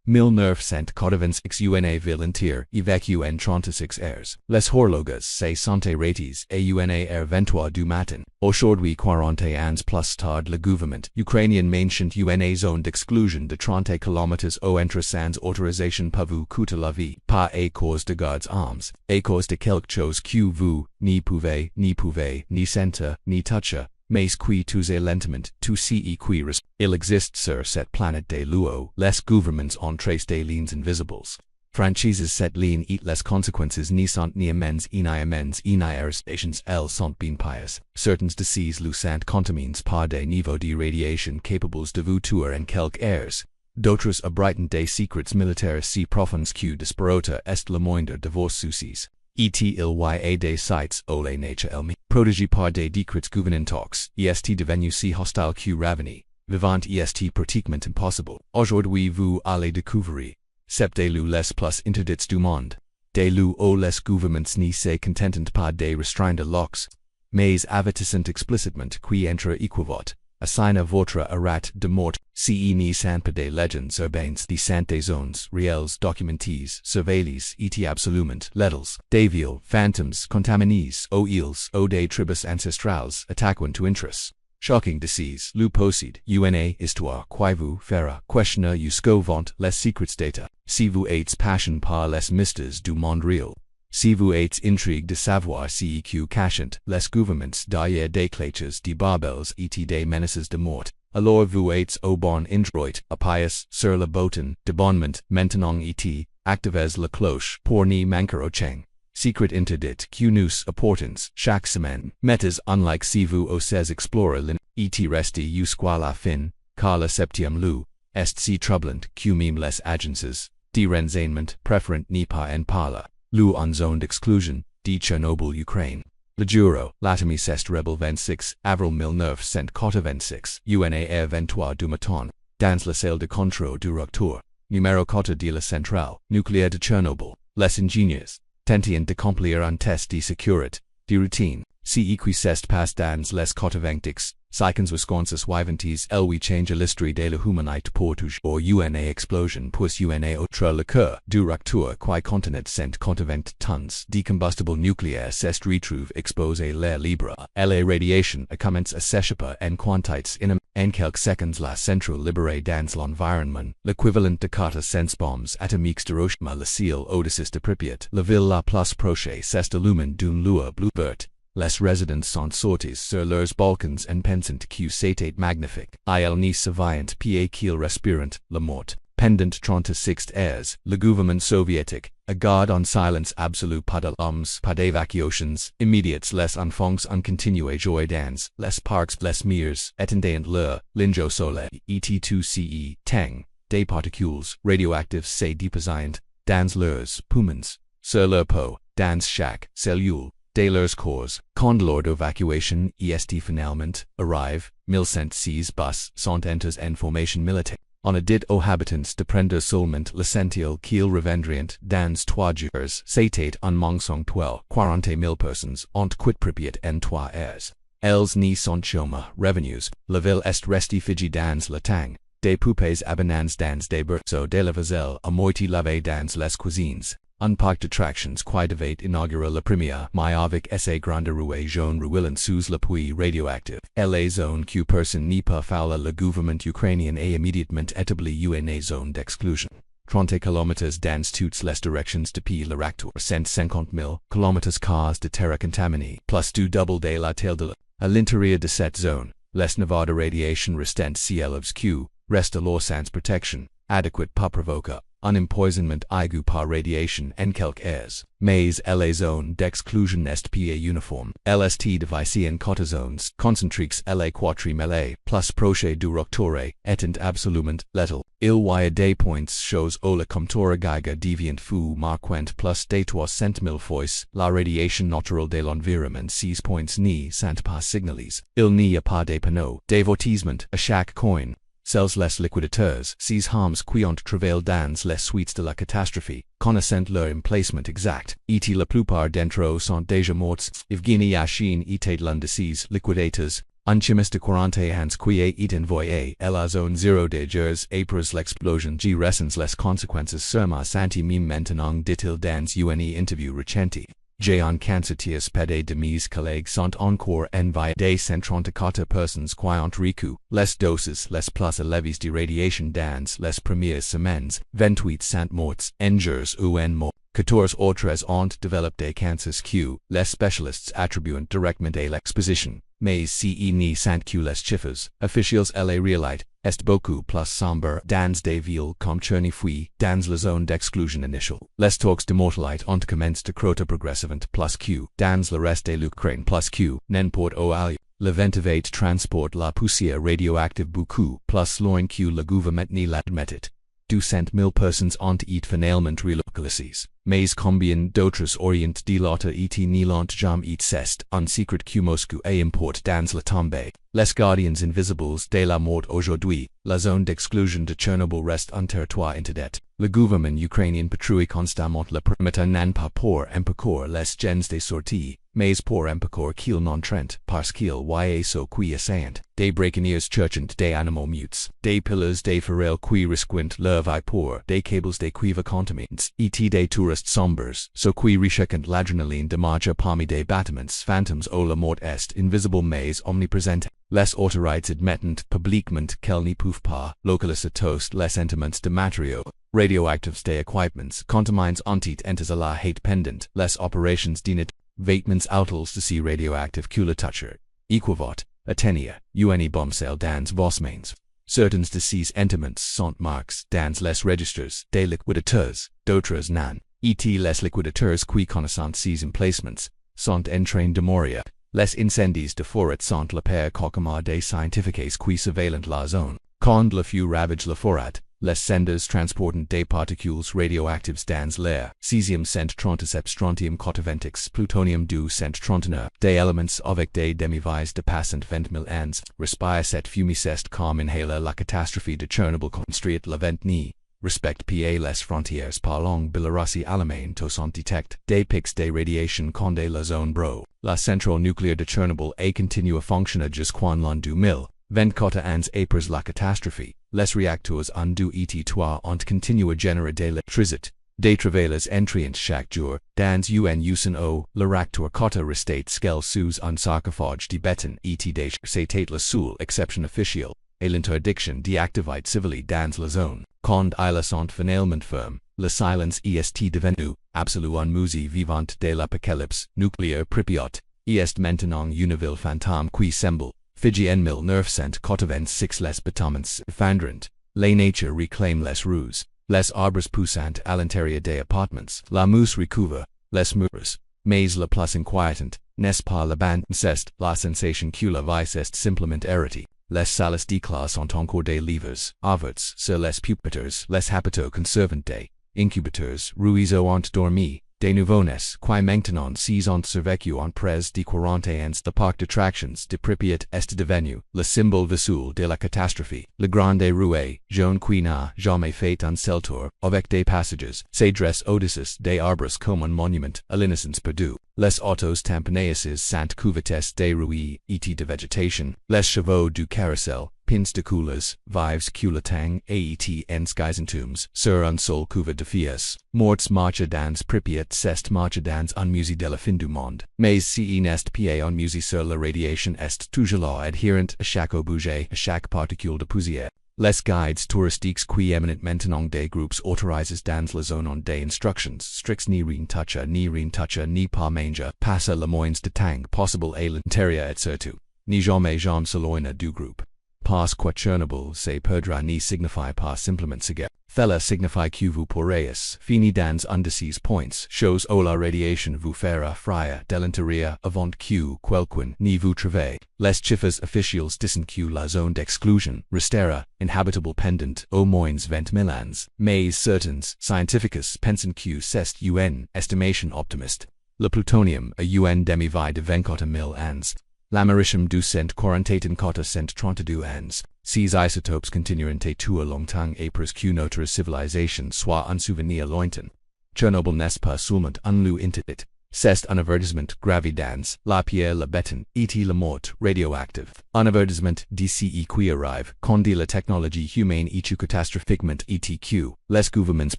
1986 une ville entière, évacuée en 36 heures. Les horloges se sont arrêtés à une heure 23 du matin. Aujourd'hui 41 plus tard le gouvernement ukrainien maintient une zone d'exclusion de 30 km au entre sans autorisation pour vous coûter la vie, pas à cause de gardes armes, à cause de quelque chose que vous ni pouvez, ni sentir, ni toucher, mais qui tous lentement, tout ce qui reste. Il existe sur cette planète des lieux, les gouvernements ont tracé des lignes invisibles. Franchises cette ligne et les conséquences ni sont ni amendes ni arrestations, elles sont bien pieuses. Certains de ces lieux sont contaminés par des niveaux de radiation capables de vous tuer en quelques heures. D'autres abritent des secrets militaires si profonds que disparata est le moindre de vos soucis. Il y a des sites où la nature elle-même, protégée par des décrets gouvernementaux, est devenue si hostile que Revient Vivant est pratiquement impossible. Aujourd'hui vous allez découvrir sept des lieux les plus interdits du monde. Des lieux où les gouvernements ne se contentent pas de restreindre leurs, mais avertissent explicitement qui entre équivoque, assigne votre arrêt de mort, si ne sont pas des légendes urbaines qui sont des zones réelles documentées, surveillées et absolument létales, des villes, fantômes, contaminées, aux îles, ou des tribus ancestrales, attaquent tout intrus. Shocking disease, lieu possède, une histoire, qui vous fera questionner jusqu'au vent les secrets data, si vous êtes passionné par les mystères du monde réel. Si vous êtes intrigué de savoir ce que cachent les gouvernements derrière des cloches de barbels et des menaces de mort, alors vous êtes au bon endroit, appuyez sur le bouton d'abonnement maintenant et activez la cloche pour ne manquer aucun secret interdit que nous apportons chaque semaine. Mettez unlike si vous osez explorer l'in et restez jusqu'à la fin, car le septième lieu est si troublant que même les agences de renseignement préfèrent ne pas en parler. Lieu en zone d'exclusion, de Tchernobyl, Ukraine. Le jour, l'atomi est rebel 26 avril 1986, une 23 du matin, dans la salle de contrôle du recteur, numéro 4 de la centrale nucléaire de Tchernobyl. Les ingénieurs tentent d'accomplir un test de sécurité, de routine, ce qui s'est passé dans les 90 secondes suivantes lui change l'histoire de l'humanité pour toujours. Une explosion pousse une autre le cœur du recteur qui contenait 180 tonnes de combustible nucléaire s'est retrouvé exposé à l'air libre. La radiation commence à s'échapper en quantités énormes. En quelques secondes la centrale libérée dans l'environnement, l'équivalent de 400 bombes atomiques d'Hiroshima, le ciel au-dessus de Pripyat, la ville la plus proche s'illumine d'une lueur bleu-verte. Les résidents sont sortis sur leurs balcons en pensant que c'était magnifique. Ils ne savaient pas qu'ils respirent la mort. Pendant 36 heures, le gouvernement soviétique a gardé en silence absolu pas d'armes, pas d'évacuations immédiates. Les enfants ont continué jouer dans les parcs, les murs, étendant leur linge au soleil, et tout ce tang, des particules radioactives se déposent dans leurs poumons, sur leur peau, dans chaque cellule de leurs corps. Quand l'ordre d'évacuation est finalement arrive, 1106 bus sont entrés en formation militaire. On a dit aux habitants de prendre seulement l'essentiel qu'ils reviendront dans 3 jours. C'était un mensonge. 40 000 personnes ont quitté Pripyat en 3 heures. Elles ne sont jamais revenues. La ville est restée figée dans le temps. Des poupées abandonnées dans des berceaux de la vaisselle à moitié lavée dans les cuisines. Un parc d'attractions qui devait inaugurer la première mai avec sa grande roue jaune roulant sous la pluie radioactive. La zone que personne ne peut fouler. Le gouvernement ukrainien a immédiatement établi une zone d'exclusion. 30 km dans toutes les directions depuis le recteur. 150 000 km de terre contaminée, plus du double de la taille de l'eau. À l'intérieur de cette zone, les niveaux de radiation restants si élevés que reste alors sans protection adéquate pour provoquer un empoisonnement aigu par radiation en quelques heures. Mais la zone d'exclusion n'est pas uniforme. L'est divisée en 4 zones concentriques. La quadrimelle plus proche du recteur étant absolument létale. Il y a des points chauds où la compteur Geiger déviant fut marquant plus de 300 000 fois la radiation naturelle de l'environnement. Ces points ne sont pas signalés. Il n'y a pas de panneau d'avertissement à chaque coin. Celles les liquidateurs, ces hommes qui ont travaillé dans les suites de la catastrophe, connaissant leur emplacement exact, et la plupart d'entre eux sont déjà morts. Evgeny Yashin était l'un de ces liquidateurs. Unchimiste 40 ans qui et envoyé à la zone 0 de jours après l'explosion G resens les conséquences sur ma santé même maintenant dit-il dans une interview recente. J'ai en cancertiers pede de mes collègues sont encore envoyés des 134 personnes qui ont reçu les doses les plus élevées de radiation dans les premières semaines, 28 sont morts en jours ou en mois. 14 autres ont développé des cancers que les spécialistes attribuent directement à l'exposition, mais si ni sont que les chiffres officiels et réalités est beaucoup plus sombre dans des villes comme Tchernobyl, dans la zone d'exclusion initiale. Les taux de mortalité ont commencé de croître progressivement plus que dans le reste de l'Ukraine plus que n'importe où ailleurs. Le vent transporte la poussière radioactive beaucoup plus loin que le gouvernement ne l'admettait. 200,000 personnes ont été finalement relocalisées, mais combien d'autres orient de l'autre et ne l'ont jamais été c'est un secret que Moscou importe dans la tombée. Les gardiens invisibles de la mort aujourd'hui, la zone d'exclusion de Tchernobyl reste un territoire interdit. Le gouvernement ukrainien patrouille constamment le périmètre non pas pour empêcher les gens de sortie, mais pour empêcher qu'ils n'entrent parce qu'ils voient ce qui essayent. Des braconniers cherchant des animaux muts, des pilleurs de forêt qui risquent leur vie pour des câbles de cuivre contaminés, et des touristes sombres, ce qui recherchent l'adrénaline de marcher parmi des bâtiments fantômes où la mort est invisible mais omniprésente. Les autorités admettent publiquement qu'elles ne peuvent pas localiser tous les sentiments de matériaux radioactifs des équipements contaminés ont été à la hate pendant les opérations d'init, vêtements outils de ces radioactifs que le toucher. Equivot, Atenia, une bombcell dans vos mains. Certains de ces sentiments sont marqués dans les registres des liquidateurs, d'autres non, et les liquidateurs qui connaissent ces emplacements sont en train de mourir. Les incendies de forêt sont la pire cauchemar des scientifiques qui surveillent la zone. Quand le feu ravage la forêt, les senders transportant des particules radioactives dans l'air, cesium 137 strontium 90, plutonium 239, des éléments avec des demi-vies dépassant 20,000 ans, respire cette fumée comme inhaler la catastrophe de Tchernobyl construit le 20 respect pa les frontières par langue Biélorussie Allemagne tous ont détecté des pics de radiation quand la zone bro. La centrale nucléaire de Tchernobyl continue à fonctionner jusqu'en l'an 2000, 24 ans après la catastrophe. Les réacteurs en 2 et 3 ont continué à générer de l'électricité. Des travailleurs entrant chaque jour, dans un usine le réacteur cote restate scale sous un sarcophage de béton et c'était la seule exception officielle, et l'interdiction d'activer civiles dans la zone. Quand ils sont finalement fermes, le silence est devenu absolu en musée vivante de l'apocalypse nucléaire Pripyat, est maintenant une ville fantôme qui semble Fiji en 1986 les bâtiments effondrent, la nature réclame les rues, les arbres poussant à l'intérieur des appartements, la mousse recouvre les murs, mais le plus inquiétant, n'est pas l'abandon c'est la sensation que la vie est simplement arrêtée. Les salles de classe ont encore des livres ouverts sur les pupitres, les hôpitaux conservant des incubateurs, ruisseaux ont dormi, des nouveau-nés qui maintenant ont survécu en près de 40 ans. Le parc d'attractions de Pripyat est devenu le symbole visuel de la catastrophe. Le grande rue jaune qui n'a jamais fait un seul tour, avec des passages, s'adresse au-dessus des arbres comme un monument à l'innocence perdue. Les autos tamponnaisses sont couvertes des rouilles et de végétation. Les chevaux du carrousel, pins de couleurs, vives que le temps et en skysentombs sur un sol couvert de filles. Morts marche dans Pripyat c'est marche dans un musée de la fin du monde. Mais si n'est pas un musée sur la radiation est toujours là adhérent à chaque objet, à chaque particule de poussière. Les guides touristiques qui émanent maintenant des groupes autorisés dans la zone ont des instructions strictes ni rien toucher ni pas manger, passer le moins de temps possible à l'intérieur et surtout, ni jamais s'éloigner du groupe. Parce que Tchernobyl se perdra ni signifie pas simplement seguir. Cela signifie que vous pourrez finir dans un de ces points, chose où la radiation vous fera frire de l'intérieur avant que quelqu'un ne vous trouve. Les chiffres officiels disent que la zone d'exclusion restera inhabitable pendant au moins 20,000 ans, mais certains scientifiques pensent que c'est une estimation optimiste. Le plutonium a une demi-vie de 24,000 ans. L'américain 244,132 ans. Ces isotopes continueront à tuer longtemps après que notre civilisation soit un souvenir lointain. Tchernobyl n'est pas seulement un lieu interdit. C'est un avertissement grave dans la pierre la béton, et la mort radioactive. Un avertissement d'ici qui arrive, quand la technologie humaine est catastrophiquement ETQ, les gouvernements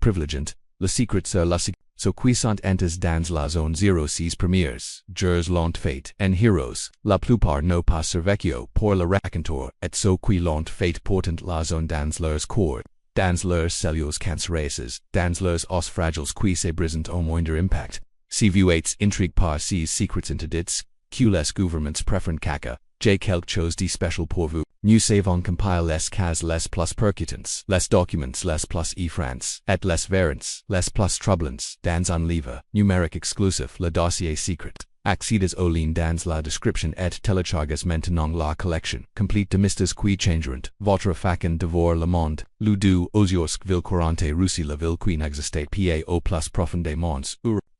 privilégiant, le secret sur la so puissant entes dans la zone 06 premiers, jurs l'ont fait, en héros, la plupart n'ont pas survécu pour le raconteur, et so qui l'ont fait portant la zone dans leurs corps, dans leurs cellules cancéreuses, dans leurs os fragiles qui se brisent au moindre impact. Si vous êtes intrigué par ces secrets interdits, que les gouvernements préfèrent caca, j'ai quelque chose de spécial pour vous. Nous savons compiler les cas les plus percutants, les documents les plus effrayants, et les variants les plus troublants, dans un livre numérique exclusif, le dossier secret. Accedes aux lignes dans la description et télécharges maintenant la collection complète de mistes qui changeront votre façon de voir le monde. Le deux aujourd'hui ville courante Russie la ville qui n'existe pas au plus profondément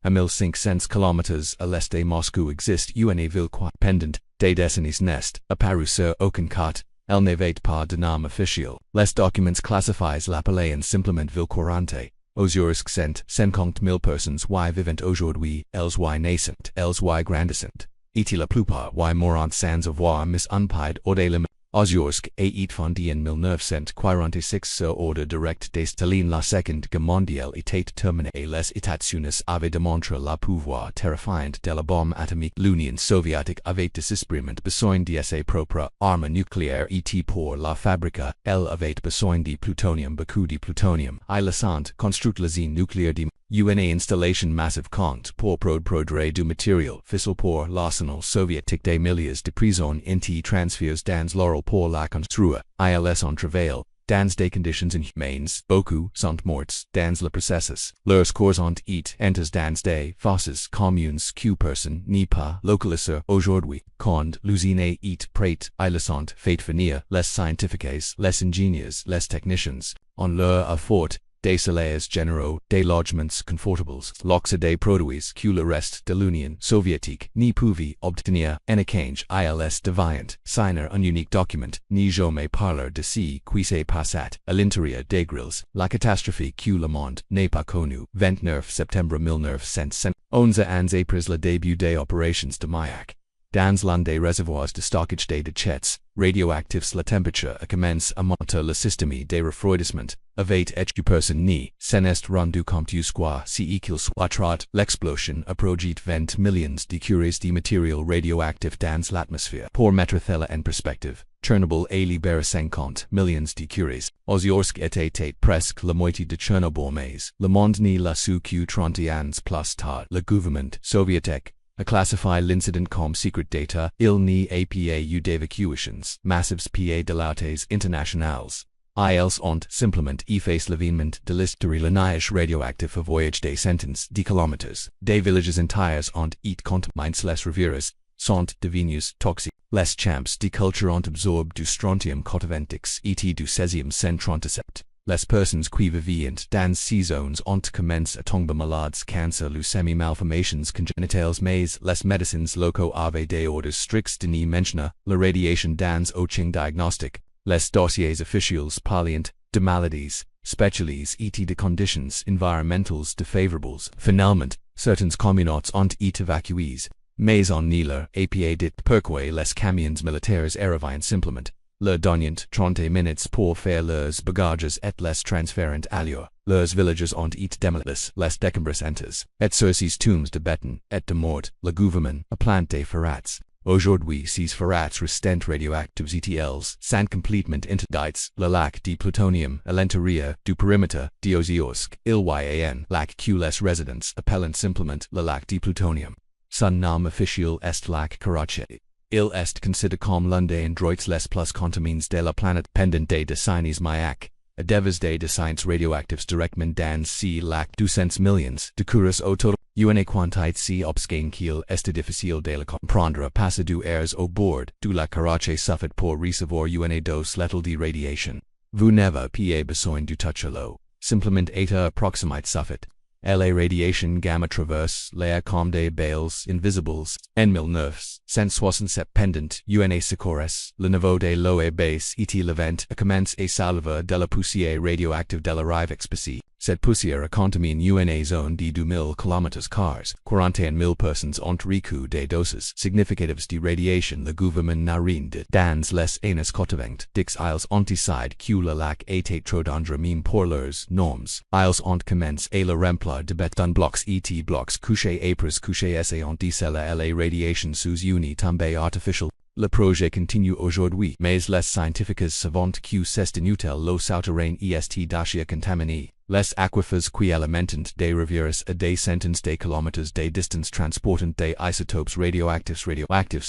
à 1500 km à l'est de Moscou existe une ville qui, pendant des décennies n'est apparue sur aucun cas. Elle n'avait pas de nom officiel. Les documents classifient l'appelaient simplement ville courante. Aujourd'hui 150 000 personnes y vivent aujourd'hui, elles y naissent, elles y grandissent. Et la plupart y mourant sans avoir mis un pied hors des limites. Aujourd'hui est fondée en 1946 sur ordre direct des Stalin. La Seconde Guerre mondiale était terminée et les États-Unis avaient démontré le pouvoir terrifiant de la bombe atomique. L'Union soviétique avait désespérément besoin de ses propres armes nucléaires et pour la fabriquer, elle avait besoin de plutonium, beaucoup de plutonium. Et la sant construit l'usine nucléaire de une installation massive compte pour produire du matériel fissile pour l'arsenal soviétique. Des milliers de prisons inti transférées dans l'Orel pour la construire, ils en travail, dans des conditions inhumaines, beaucoup sont morts dans le processus. Leurs corps ont été enterrés dans des fosses communes que personne n'est pas localisé aujourd'hui. Quand l'usine est prête, ils sont fait venir les scientifiques, les ingénieurs, les techniciens, en leur effort, des salaires généraux, des logements confortables, l'accès des produits que le reste de l'Union soviétique n'y pouvait obtenir en échange. Ils devaient signer un unique document, ni jamais parler de ce qui s'est passé à l'intérieur des grilles. La catastrophe que le monde n'est pas connue. 29 septembre 1900. 11 ans après le début des opérations de Mayak. Dans l'un des réservoirs de stockage des déchets radioactifs, la température a commencé à monter. Le système de refroidissement avait été personne ni s'en est rendu compte jusqu'à ce qu'il soit trop. L'explosion a produit 20 millions de curies de matériel radioactif dans l'atmosphère. Pour mettre cela en perspective, Tchernobyl a libéré 50 millions de curies. Aujourd'hui était presque la moitié de Tchernobyl, mais le monde n'y l'a su que 30 ans plus tard. Le gouvernement soviétique a classifié l'incident comme secret data. Il n'y a pas eu d'évacuations massives pa de l'autes internationales. Ils ont simplement effacé l'événement de l'histoire. Le nuage radioactif a voyagé des centaines de kilomètres. Des villages entiers ont été contaminés. Les rivières sont devenues toxiques. Les champs de culture ont absorbé du strontium 90 et du césium 137. Les personnes qui vivaient dans ces zones ont commencé à tomber malades, cancer, leucémie, malformations congénitales, mais les médecins locaux avaient des ordres stricts de n'y mentionner la radiation dans aucun diagnostic. Les dossiers officiels parlent de maladies spéciales et de conditions environnementales défavorables. Finalement, certaines communautés ont été évacuées, mais on n'y leur a pas dit pourquoi. Les camions militaires arrivaient simplement. Leur donnant 30 minutes pour faire leurs bagages et les transférant ailleurs. Leurs villages ont été démolis, les décombres entes, et sur ces tombes de béton et de mort, le gouvernement a planté des forêts. Aujourd'hui ces forêts restent radioactives et elles sont complètement interdits. Le lac de plutonium à l'intérieur du périmètre d'Oziosk, Ilyan, lac que les résidents appellent simplement le lac de plutonium. Son nom officiel est lac Karachay. Il est considéré comme l'un des endroits les plus contaminés de la planète pendant des décennies. Mayak a dévasté des sciences radioactifs directement dans ce lac. 200 millions de curies au total. Une quantité si obscène qu'il est difficile de la comprendre. Passer du airs au bord de la Karachay suffit pour recevoir une dose létale de radiation. Vous n'avez pas besoin de toucher l'eau. Simplement état approximate suffit. La radiation gamma traverse les comme des bales invisibles. En 1967 pendant une secours, le niveau de l'eau est basse et le vent a commencé à s'élever de la poussière radioactive de la rive exposée. cette poussière contamine une zone de 2000 km cars, 41 000 personnes ont reçu des doses significatives de radiation. Le gouvernement n'a rien dit dans les années 80. Dix ils ont décidé que le lac était trop dangereux même pour leurs normes. Ils ont commencé à le remplir de béton blocs et blocs couchés après couchés essayant de sceller la radiation sous une tombée artificielle. Le projet continue aujourd'hui, mais les scientifiques savant que c'est inutile l'eau souterraine est déjà contaminée. Les aquifers qui alimentent des rivières à des centaines de kilomètres de distance transportant des isotopes radioactifs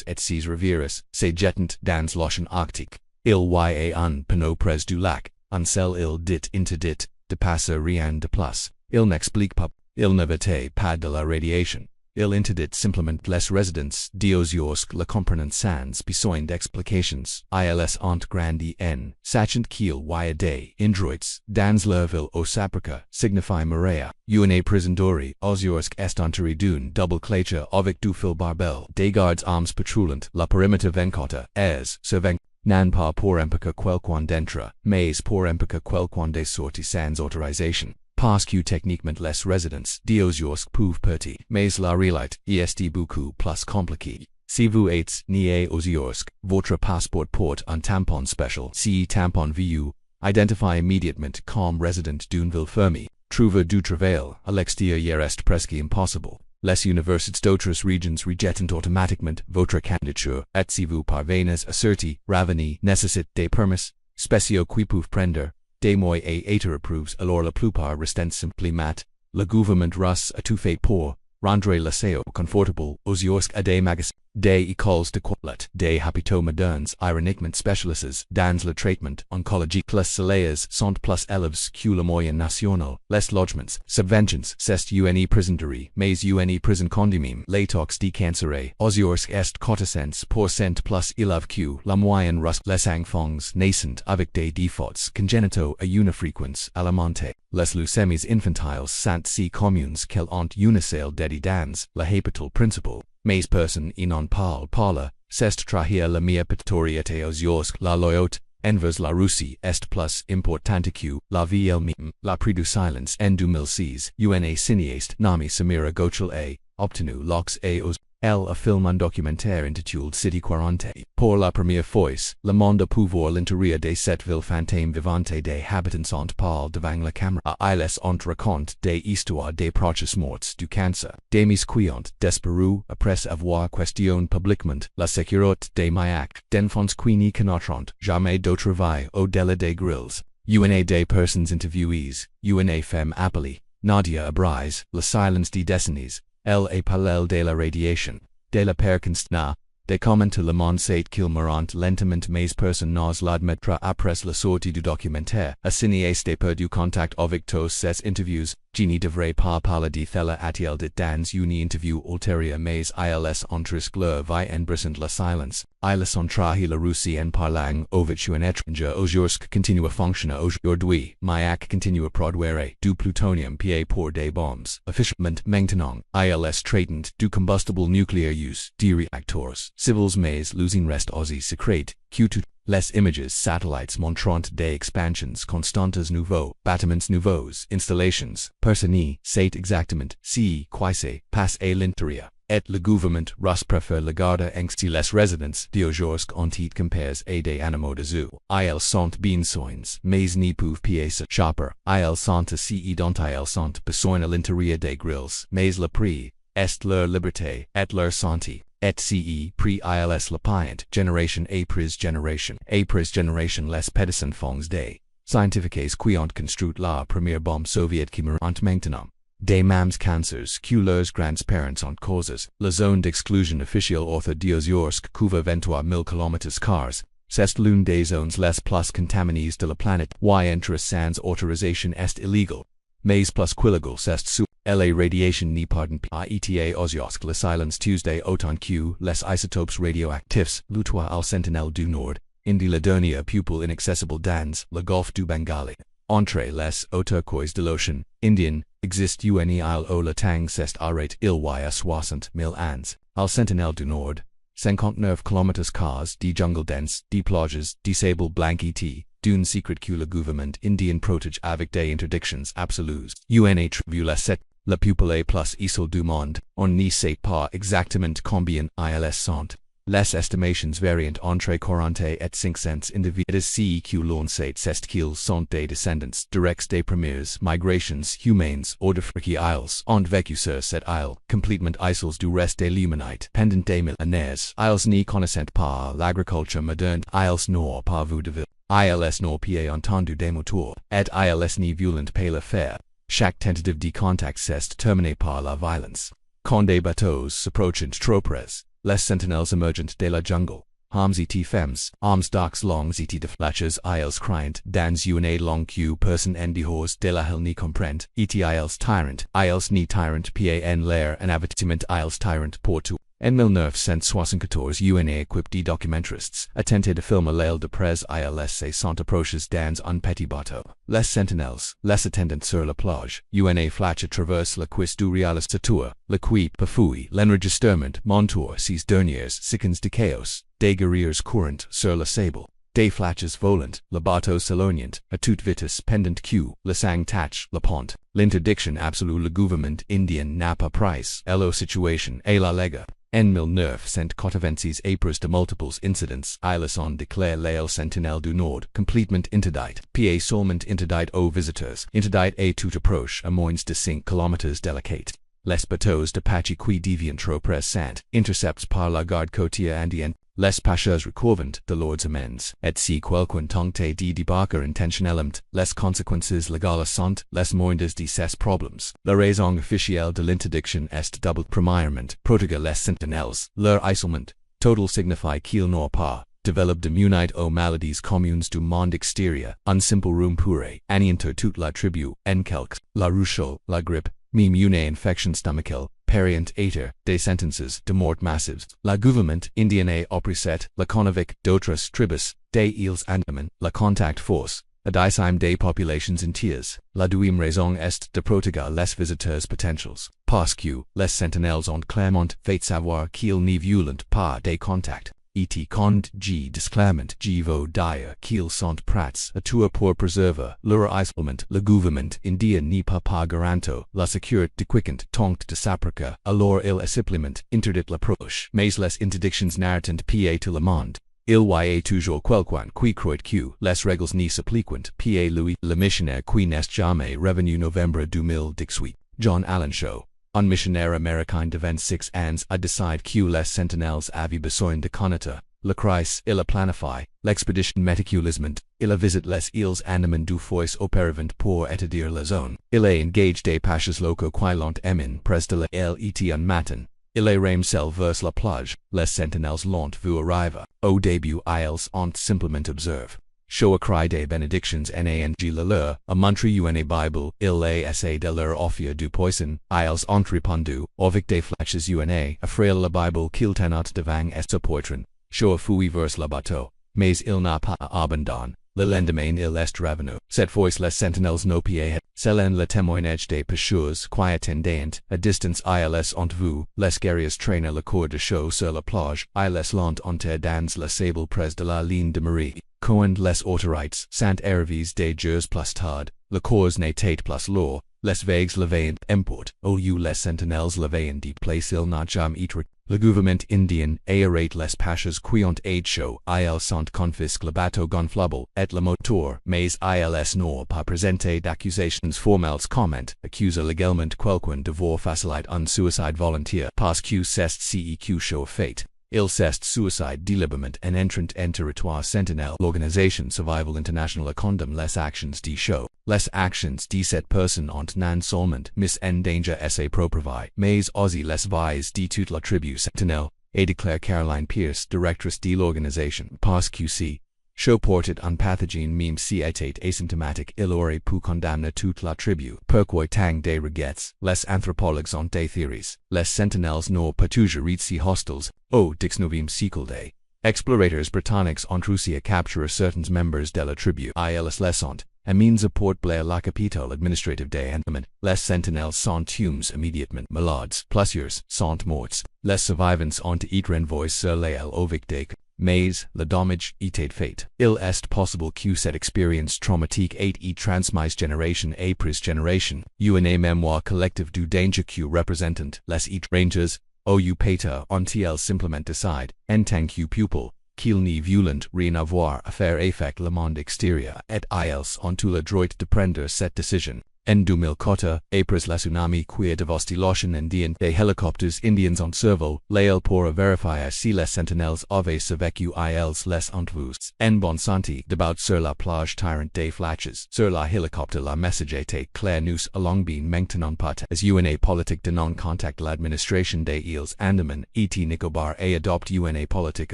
et ces rivières se jettent dans l'océan Arctique. Il y a un panneau près du lac, un seul île dit interdit, de passer rien de plus. Il n'explique pas, il n'évite pas de la radiation. Il interdit simplement les résidents diosiorsque le comprennent sans besoin d'explications. Ils ont grandi en sachant qu'il y a des indroits dans leur ville au saprica signifie marea. Une prison dorée osiorsque est entourée d'une double clôture avec du fil barbel. Des gardes armes patrouillant la perimeter 24 heures sur 20. Non pas pour empêcher quelqu'un d'entrer, mais pour empêcher quelqu'un de sortir sans autorisation. Parce que techniquement les résidents diosiorsques peuvent partir, mais la réalité est beaucoup plus compliquée. Si vous êtes né osiorsque, votre passeport porte un tampon spécial. Si tampon vous identifie immédiatement comme résident d'une ville fermée. Trouver du travail à l'extérieur est presque impossible. Les universités d'autres régions rejettent automatiquement votre candidature, et si vous parvenez à sortir, revenir nécessite des permis spéciaux qui peuvent prendre des mois et être approuves, alors la plupart restent simplement. Le gouvernement russe a tout fait pour rendre le séjour confortable aux osiorsques à des magasins, des écoles de toilette, des hôpitaux modernes ironiquement spécialisés dans le traitement oncologique. Les salaires sont plus élevés que la moyenne nationale. Les logements, subventions, c'est une prison-dorée, mais une prison condamnée. Les taux de cancer osiorsque est 400% plus élevés que la moyenne russe. Les enfants naissent avec des défauts congénitaux à une fréquence alarmante. Les leucémies infantiles sont si communes qu'elles ont une seule dédiée dans la hôpital principal. Mais personne y n'en parle, c'est trahir la mia pettoriété osiorsque. La loyauté envers la Russie est plus importante que la vie elle-même. La prix du silence en 2006, une cinéaste nommée Samira Gochel a obtenu l'Ox aux. Elle a filmé un documentaire intitulé City 40. Pour la première fois, le monde a pouvoir l'intérieur de cette ville fantôme vivante des habitants ont parlé devant la caméra. Ils ont raconté des histoires des proches morts du cancer. Des mises qui ont disparu après avoir questionné publiquement la sécurité des mayaques. D'enfants qui n'y connaîtront jamais d'autre vie au-delà des grilles. Une des personnes interviewées, une femme appelée Nadia Abrais, le silence des décennies. Elle est parallèle de la radiation, de la perconstna, de comment le monde s'est qu'il meurant lentement mais personne n'ose l'admettre après la sortie du documentaire. A cinéaste perdu contact avec tous ces interviews. Je ne devrais pas parler de cela a-t-il dit dans une interview ultérieure mais ils entrisque leur vie en brisant le silence. Ils ont trahi la Russie en parlant avec un étranger osiorsque continue à fonctionner aujourd'hui. Mayak continue à produire du plutonium pa pour des bombes. Officiellement maintenant, ils traitent du combustible nucléaire use des réacteurs civils mais l'usine reste aussi secrète. Q2. Les images satellites montrant des expansions constantes nouveaux, bâtiments nouveaux, installations, personnes, c'est exactement ce qui se passe à l'intérieur. Et le gouvernement russe préfère le garder si les résidents diosiorsques ont été comparés à des animaux de zoo. Ils sont bien soins, mais ne peuvent pas se chopper. Ils sont assis dont ils sont besoin à l'intérieur des grilles, mais le prix est leur liberté et leur santé. Et ce prix ils la payent génération après génération. Après génération les petits enfants des scientifiques qui ont construit la première bombe soviétique qui meurent maintenant. Des mêmes cancers que leurs grands-parents ont causés. La zone d'exclusion officielle autre diosiorsque couvre 23 000 km cars. C'est l'une des zones les plus contaminées de la planète. Y entrer sans autorisation est illégal. Mais plus qu'illégal c'est sous. La radiation ne pardonne pas eta osiorsque le silence Tuesday autant que les isotopes radioactifs. Le toit Île Sentinelle du Nord. Indi la dernière pupille inaccessible dans le golfe du Bengale. Entre les eaux turquoise de l'océan Indien, existe une île au latang c'est arrête il y a 60 000 ans. Île Sentinelle du Nord. 59 km cars de jungle dense, de plages, de sable blanc et d'une secret que le gouvernement indien protège avec des interdictions absolues. Une tribus cette, la pupille plus isole du monde, on ne sait pas exactement combien ils sont. Les estimations varient entre 40 et 500 individus. It is que l'on sait c'est qu'ils sont des descendants directs des premières migrations humaines hors d'Afrique. Ils ont vécu sur cette île, complètement isolés du reste de l'humanité. Pendant des millénaires, ils n'y connaissent pas l'agriculture moderne. Ils n'ont pas vu de ville. Ils n'ont pas entendu des moteurs. Et ils n'y violent pas le fer. Chaque tentative de contact s'est terminée par la violence. Quand des bateaux s'approchent trop près, les sentinelles émergent de la jungle. Hommes et femmes, armes d'arcs longs et de flèches, ils crient dans une langue que personne en dehors de la ville n'y comprend. Et ils tyrant, ils n'y tyrant pas en l'air un avertissement, ils tyrant pour tout. En 1974, une équipe de documentaristes a tenté de filmer l'aile de près ils se sont approchés dans un petit bateau. Les sentinelles, les attendants sur la plage, une flèche traverse la cuisse du réalisateur, le qui parfois l'enregistrement montre ces dernières secondes de chaos, des guerriers courant sur le sable. Des flèches volantes, le bateau s'éloignant à toute vitesse pendant que le sang tache la pente. L'interdiction absolue le gouvernement indien n'a pas pris la situation et la lega. En 1996 après de multiples incidents, ils ont déclaré l'île Sentinelle du Nord complètement interdite, pas seulement interdite aux visiteurs, interdite à toute approche à moins de 5 km de la côte. Les bateaux de pêche qui déviennent trop près sont interceptés par la garde côtière indienne. Les pêcheurs recouvent de leurs amendes, et si quelqu'un tente de débarquer intentionnellement, les conséquences légales sont les moindres de ces problèmes. La raison officielle de l'interdiction est double. Premièrement, protéger les sentinelles, leur isolement total signifie qu'ils n'ont pas développé d'immunité aux maladies communes du monde extérieur. Un simple rhume pourrait anéantir toute la tribu, en quelque, la rougeole, la grippe, même une infection stomacale, pariant éter des sentences de mort massives. Le gouvernement indien a oppressé la convict d'autres tribus, des îles Andaman, la contact force, a décime des populations entières. La deuxième raison est de protéger les visiteurs potentiels. Parce que les sentinelles ont clairement fait savoir qu'ils ne violent pas des contacts. Et quand je disclament je veux dire qu'ils sont prêts à tout pour préserver leur isolement. Le gouvernement indien n'est pas garanto la sécurité de quiconque tente de s'approcher, alors il a simplement interdit l'approche. Mais les interdictions n'arrêtent pas tout le monde. Il y a toujours quelqu'un qui croit que les règles ne s'appliquent pas lui. Le missionnaire qui n'est jamais revenu novembre 2018. John Allen Shaw. Un missionnaire américain de 26 ans a décidé que les sentinelles avaient besoin de connaître la crise. Il a planifié l'expédition méticuleusement. Il a visité les îles Andaman deux fois auparavant pour étudier la zone. Il a engagé des pêcheurs locaux qui l'ont amené près de la île et un matin. Il a ramé vers la plage. Les sentinelles l'ont vu arriver. Au début ils ont simplement observé. Shaw a cry des benedictions nang le leur, a montré une Bible, il a essayé de leur offrir du poison, ils ont répondu, avec des flèches une, a frère la Bible qu'il tenait devant ce poitron. Shaw a fui vers le bateau, mais il n'a pas abandonné. Le lendemain il est revenu. Cette fois les sentinelles n'ont pas. Selon le témoignage des pêcheurs qui attendaient à distance ils ont vu les guerriers traîner le corps de Shaw sur la plage, ils l'ont enterré dans le sable près de la ligne de marée. Quand les autorités sont arrivées des jours plus tard, le corps n'était plus là, les vagues l'avaient emporté, au lieu les sentinelles l'avaient déplacé. Il n'a jamais été. Le gouvernement indien a arrêté les pêcheurs qui ont aidé Shaw, ils sont confisqué le bateau gonflable et le moteur, mais ils n'ont pas présenté d'accusations formelles. Comment accuse légalement quelqu'un d'avoir facilité un suicide volontaire parce que c'est ce que Shaw a fait. Il s'est suicide délibérément en entrant en territoire sentinelle. L'Organisation Survival International condamne les actions de Shaw. Les actions de cette personne ont non seulement mis en danger sa propre vie, mais aussi les vies de toute la tribu sentinelle, et déclare Caroline Pierce, directrice de l'organisation. Parce que si Shaw portait un pathogène même si était asymptomatique, il aurait pu condamner toute la tribu. Pourquoi tant de regrets? Les anthropologues ont des théories. Les sentinelles n'ont pas toujours été hostiles. Au XIXe siècle des explorateurs britanniques ont réussi à capturer certains membres de la tribu. Ils les ont amenés à Port Blair, la capitale administrative des Andaman. Les sentinelles sont tués immédiatement. Malades, plusieurs sont morts. Les survivants ont été renvoyés sur l'île avec des mais le dommage était fait. Il est possible que cette expérience traumatique ait transmise génération après génération, une mémoire collective du danger que représentant les étrangers, ou pater ont-ils simplement décide, en tant que pupil, qu'ils ne voulaient rien avoir à faire avec le monde extérieur, et ils ont eu le droit de prendre cette décision. En 2004, après la tsunami qui dévasté l'océan Indien, des hélicoptères indiens ont survolé l'île pour vérifier si les sentinelles avaient survécu ils les intrus. En bonne santé, debout sur la plage tirant des flèches. Sur la hélicoptère la message était clair nous allons bien maintenant pas as une politique de non-contact l'administration des îles Andaman et Nicobar et adopte une politique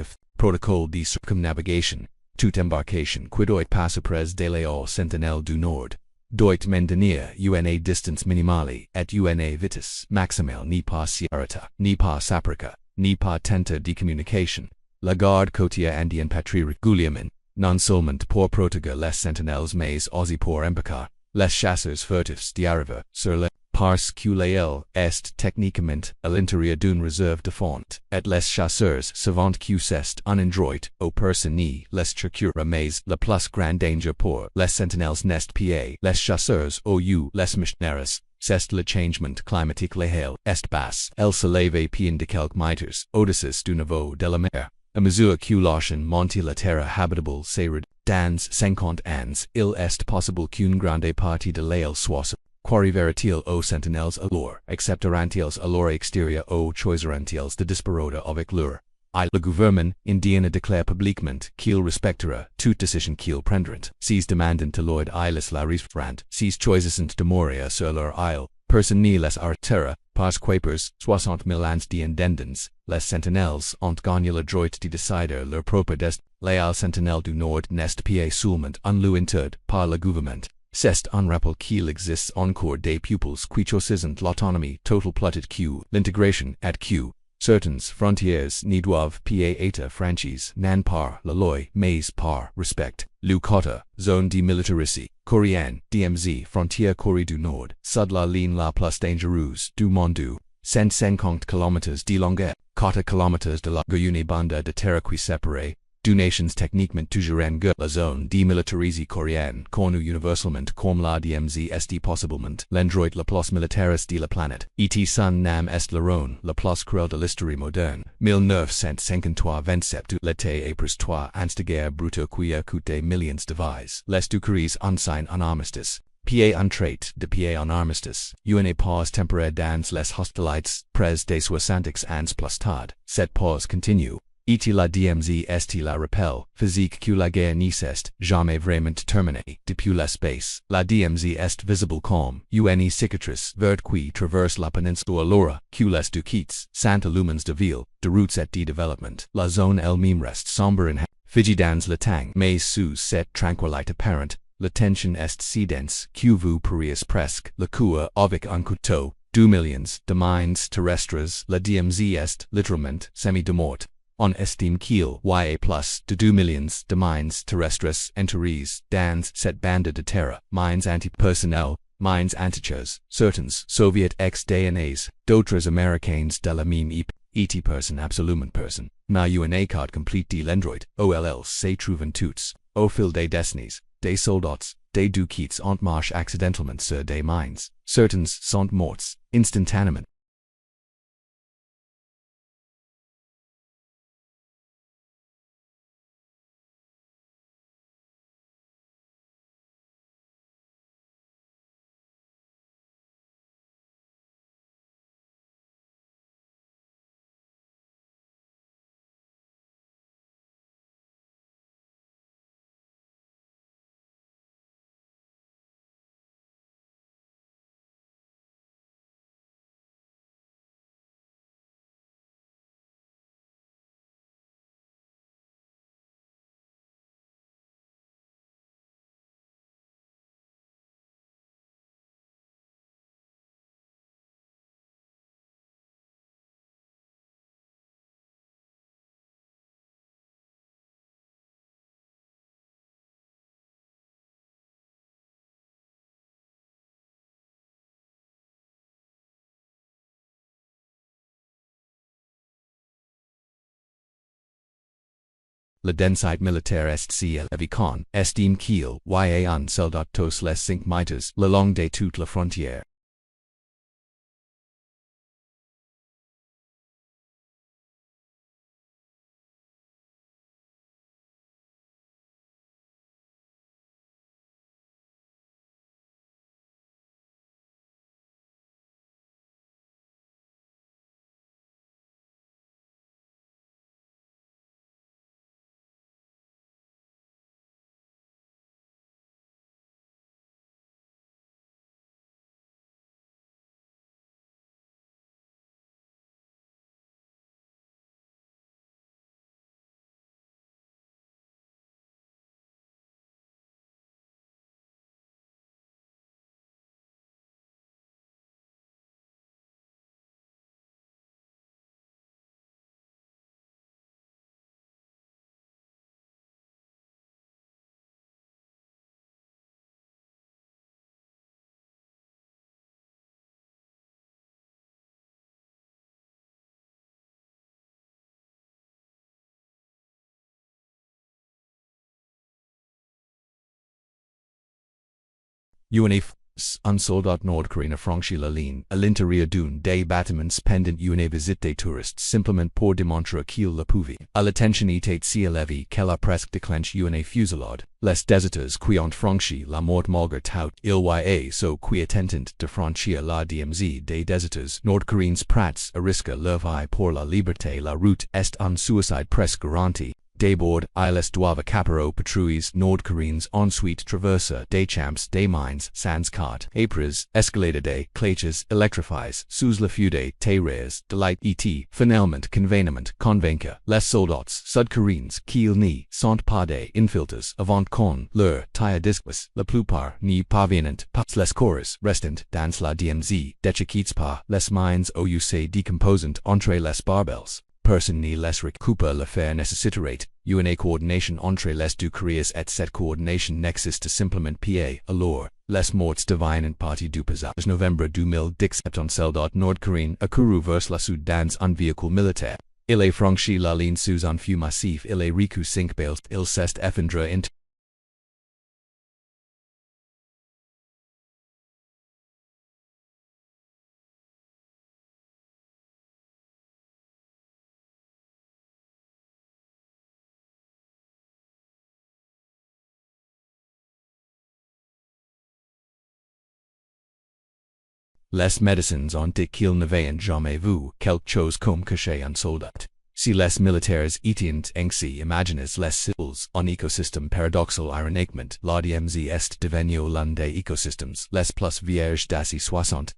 of protocole de circumnavigation, toute embarcation qui doit passer près de Lieux Sentinelle du Nord. Doit maintenir une distance minimale et une vitesse maximale ni pas s'arrêter, ni pas s'approcher, ni pas tenter de communication. La garde côtière indienne patrie régulièrement, non seulement pour protéger les sentinelles mais aussi pour empêcher les chasseurs furtifs d'arriver sur l'île. Parce que l'île est techniquement à l'intérieur d'une réserve de fonte, et les chasseurs savant que c'est un endroit où personne ne les cherchera mais le plus grand danger pour les sentinelles n'est pas les chasseurs ou les missionnaires, c'est le changement climatique létal est basse. Elle se lève bien de quelques mètres au-dessus du niveau de la mer. À mesure que l'océan monte la terre habitable se réduit. Dans 50 ans, il est possible qu'une grande partie de l'île soit qu'arriveront-ils aux sentinelles alors, accepteront-ils alors extérieur ou choisiront-ils de disparaître avec leur île. Le gouvernement indien déclare publiquement qu'il respectera toute décision qu'ils prendront. S'ils demandent à Lloyd Isles la respecteront. S'ils choisissent de mourir sur leur île, personne ne les arrêtera, parce qu'après 60 000 ans d'indépendance, les sentinelles ont gagné le droit de décider leur propre destin. L'île Sentinelle du Nord n'est pas seulement un lieu interdit par le gouvernement. C'est un rappel qu'il existe encore des pupils qui choisissent l'autonomie totale peut-être que l'intégration et que certaines frontières ne doivent pas être franchies non par la loi mais par respect. Le quota, zone démilitarisée, coréenne, DMZ, frontière Corée du Nord, sud la ligne la plus dangereuse du monde, 150 km de longueur, 4 km de large, une bande de terre qui sépare deux nations techniquement toujours en guerre. La zone démilitarisée coréenne, connue universellement comme la DMZ, est possiblement l'endroit le plus militaire de la planète. Et son nom est l'héroïne le plus cruel de l'histoire moderne. 1953-27 l'été après 3 ans de guerre brute qui a coûté millions de vies. Les deux Corées ont signé un armistice. PA un trait de PA en armistice, une pause temporaire dans les hostilités près des 60 ans plus tard. Cette pause continue. Et la DMZ est la rappel physique que la guerre ne s'est jamais vraiment terminée. Depuis l'espace, la DMZ est visible comme une cicatrice verte qui traverse la péninsule alors que les deux quittes sont lumens de ville, de routes et de développement. La zone elle-même reste sombre et figée dans le temps, mais sous cette tranquillité apparente, la tension est si dense que vous pourriez presque le couper avec un couteau. 2 millions de mines terrestres, la DMZ est littéralement semi-démorte. On estime qu'il y a plus de 2 millions de mines terrestres enterrées dans cette bande de terre, mines anti-personnel, mines antichers, certaines soviétiques ex-DNAs, d'autres américaines de la même époque, et personne absolument personne. Mais une écart complète de l'endroit, OLL se trouvent toutes, au fil des décennies, des soldats, des deux qui ont marché accidentellement sur des mines, certaines sont mortes, instantanément. la densité militaire est ciel avicon, estime qu'il y a un soldat tous les 5 mètres, le long de toute la frontière. Un soldat nord-coréen franchit la ligne à l'intérieur d'un des bâtiments pendant une visite des touristes simplement pour démontrer qu'il le pouvait. À l'attention était si élevée qu'elle a presque déclenché une fusillade. Les déserteurs qui ont franchi la mort malgré tout, il y a ceux qui tentent de franchir la DMZ des déserteurs nord-coréens prêts à risquer leur vie pour la liberté. La route est un suicide presque garanti. D'abord, ils doivent capturer patrouilles nord-coréennes, ensuite traverser des champs des mines sans carte. Après, escalader des clèches électrifiées sous le feu des terraires de light et finalement convaincre les soldats sud-coréens qu'ils ne sont pas des infiltrés avant qu'on leur tire disques. La plupart n'y parviennent pas. Les corps restant dans la DMZ déchiquetent pas les mines ou se décomposent entre les barbels. Personne ne les récupère. L'affaire nécessiterait une coordination entre les deux Coréas et cette coordination n'existe simplement pas. Alors, les morts deviennent partie du passage. Novembre 2017, un soldat nord-coréen a couru vers le sud dans un véhicule militaire. Il a franchi la ligne sous un feu massif. Il a reçu 5 balles. Il s'est effondré en Les médecins ont dit qu'ils n'avaient jamais vu quelque chose comme cacher un soldat. Si les militaires étaient ainsi imaginez les îles, un écosystème paradoxal ironiquement, la DMZ est devenu l'un des écosystèmes les plus vierges d'assez 60,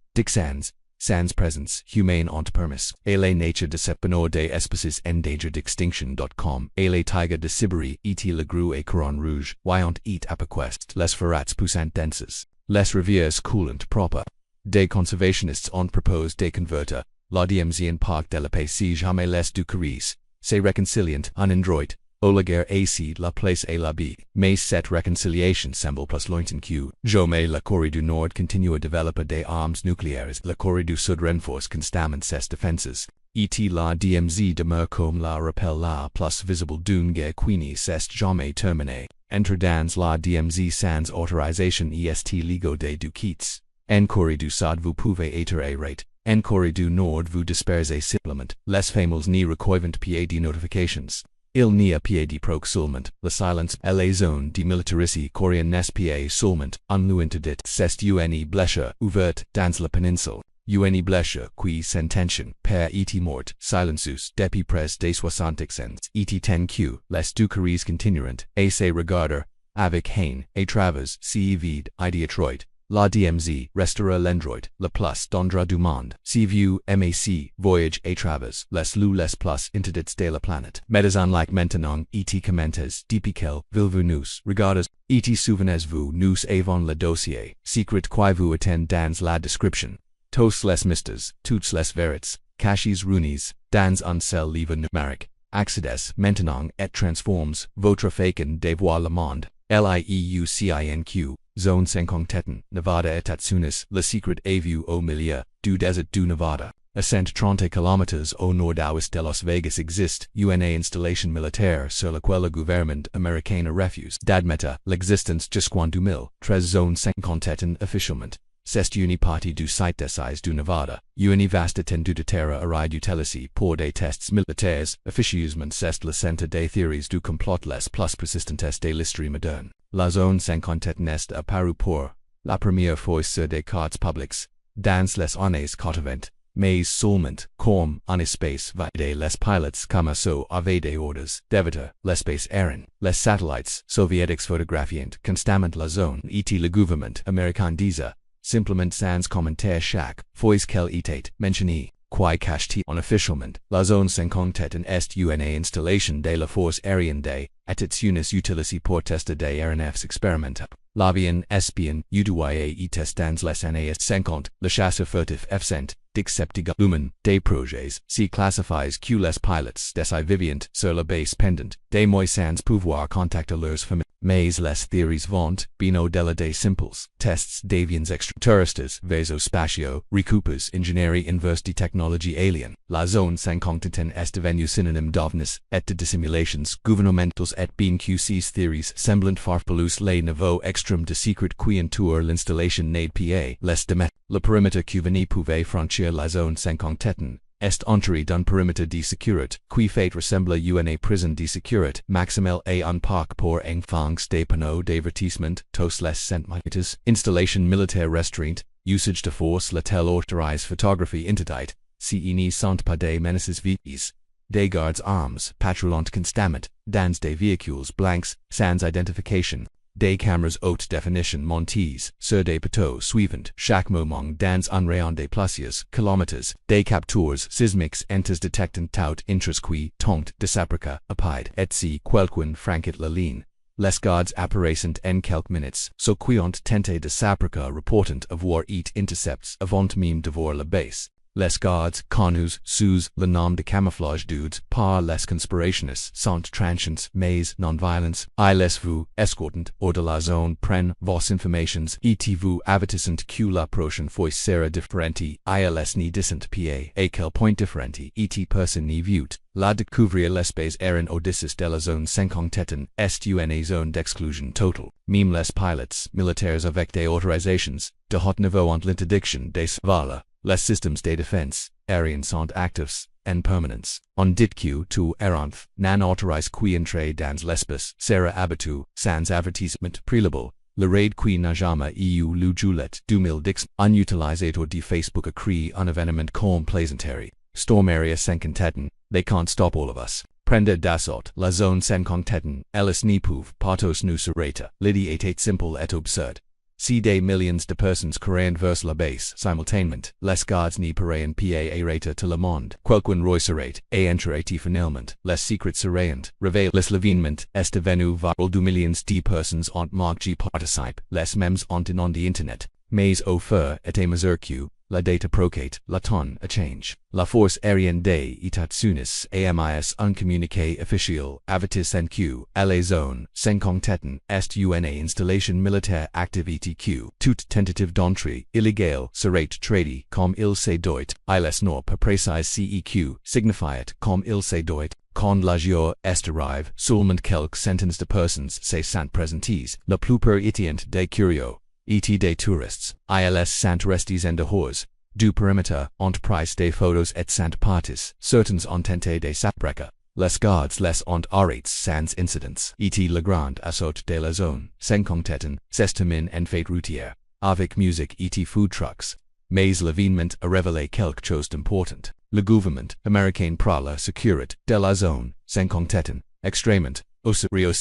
sans présence humaine en permis. Et la nature de cette panneau des espèces en danger d'extinction.com, et les tigres de Sibérie et le gros écureuil rouge, voyant et apiquest, les forêts poussantes denses, les rivières coulantes propres. Des conservationnistes ont proposé de convertir la DMZ en parc de la paix si jamais les deux Corées se réconcilient en endroit où la guerre AC la place et la B. Mais cette réconciliation semble plus lointaine que jamais. La Corée du Nord continue à développer des armes nucléaires. La Corée du Sud renforce constamment ses défenses. Et la DMZ demeure comme la rappel la plus visible d'une guerre qui ne s'est jamais terminée. Entre dans la DMZ sans autorisation est ligo des deux kits. En Corée du Sud vous pouvez être arrêté. En Corée du Nord vous dispersez simplement. Les familles n'y reçoivent pas de notifications. Il n'y a pas de proxulement. La silence et les zones démilitarisées coréennes n'est pas seulement un lieu interdit. C'est une blessure ouverte dans la péninsule. Une blessure qui s'intention per et mort silencieux depuis près des 65 ans. Et ten que les deux Corées continueront à se regarder avec haine à travers si vide et Detroit. La DMZ restera l'endroit le plus dangereux du monde. Si vous aimez voyage à travers les lieux les plus interdits de la planète. Mettez-en like maintenant et commentez depuis quelle ville vous nous regardez. Et souvenez-vous nous avons le dossier secret qui vous attend dans la description. Tous les mystères, toutes les vérités, cachées réunies dans un seul livre numérique. Accédez maintenant et transformes votre façon de voir le monde. LIEUCINQ, Zone 50 Teton, Nevada et Tatsunis, le secret à vous au milieu du désert du Nevada. a 130 km au nord-ouest de Las Vegas existe une installation militaire sur laquelle le gouvernement américain refuse d'admettre l'existence jusqu'en 2013 zone 51 officiellement. C'est une partie du site d'essais du Nevada, une vaste étendue de terre aride utilisée pour des tests militaires, officieusement c'est le centre des théories du complot les plus persistantes de l'histoire moderne. La zone 51 est apparue pour la première fois sur des cartes publiques, dans les années 80, mais seulement comme un espace vide les pilotes commençaient avaient des ordres d'éviter l'espace aérien. Les satellites soviétiques photographiant constamment la zone et le gouvernement américain disait simplement sans commentaire chaque fois qu'elle était mentionnée. Qui cache officiellement, la zone 51 est une installation de la force aérienne des États-Unis utilisée pour tester des aéronefs expérimentaux. L'avion espion utilisé et test dans les années 50, le chasseur furtif F-100, d'exceptiga humain, des projets, si classifies que les pilotes des vivant sur la base pendant, des mois sans pouvoir contacter leurs familles. Mais les théories vont bien au-delà des simples tests d'avions extraterrestres, vaisseaux spatiaux, recoupers, ingénierie inverse de technologie alien. La zone 51 est devenue synonyme d'ovnis et de dissimulations gouvernementales et bien que ces théories semblent farfelues les niveaux extrêmes de secret qui entourent l'installation n'aide pas les de le périmètre que venait pouvait franchir la zone 51. Est entré d'un périmètre de sécurité, qui fait ressembler une prison de sécurité maximale et un parc pour enfants des panneaux d'avertissement, tous les centimeters, installation militaire restreinte, usage de force létale authorisée photographie interdite, s'il n'y sont pas des menaces vives, des gardes armes patrouillant constamment, dans des véhicules blancs, sans identification, des caméras haute définition montées sur des poteaux suivant chaque moment dans un rayon de plusieurs kilomètres, des capteurs sismiques entes détectant tout intrus qui tente de s'approcher rapide et si quelqu'un franchit la ligne. Les gardes apparaissent en quelques minutes, ce qui ont tenté de s'approcher reportant avoir été intercepts avant même de voir la base. Les gardes, connus sous le nom de camouflage dudes par les conspirationnistes sont tranchants mais non-violents. Ils vous escortant hors de la zone prennent vos informations et vous avertissant que la prochaine fois sera différente. Ils n'y disent pas à quel point différente et personne n'y vieut. La découvrir l'espace aérien au-dessus de la zone 51 est une zone d'exclusion totale. Même les pilotes militaires avec des autorisations de haut niveau ont l'interdiction de voler. Les systèmes de défense aérienne sont actifs en permanence. On dit que tout aéronef non autorisé qui entre dans l'espace sera abattu sans avertissement préalable. Le raid qui n'a jamais eu le juillet 2010 un utilisateur de Facebook a créé un événement comme plaisanterie. Storm Area 51, they can't stop all of us. Prendre d'assaut la zone 51, elles n'y peuvent pas tous nous arrêter. L'idée était simple et absurde. Si des millions de personnes courent vers la base simultanément, les gardes n'y pourraient pas arrêter tout le monde. Quelqu'un réussirait à entrer finalement. Les secrets seraient révélés. L'événement est devenu viral. 2 millions de personnes ont marqué participe. Les mêmes ont inondé Internet. Mais au fur et à mesure que la data procate, la tonne a change. La force aérienne des États-Unis AMIS un communiqué officiel avertissant que la zone 51 est une installation militaire activité que toute tentative d'entrée illégale serait traitée comme il se doit. Ils n'ont pas précisé ce signifiait comme il se doit. Quand la jour est arrive, seulement quelques centaines de personnes se sont présentes, la plupart étant des curieux. Et des touristes, ils sont restés en dehors du périmètre ont pris des photos et sont partis. Certains ont tenté de s'approcher. Les gardes les ont arrêtés sans incidents. Et le grand assaut de la zone 51 s'est terminé en fête routière, avec musique et food trucks. Mais l'événement a révélé quelque chose d'important. Le gouvernement américain pour la sécurité de la zone 51, extrêmement au sérieux,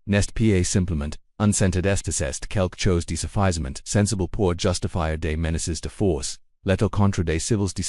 n'est pas simplement un centre est quelque chose de suffisamment sensible pour justifier des menaces de force, létale contre des civils de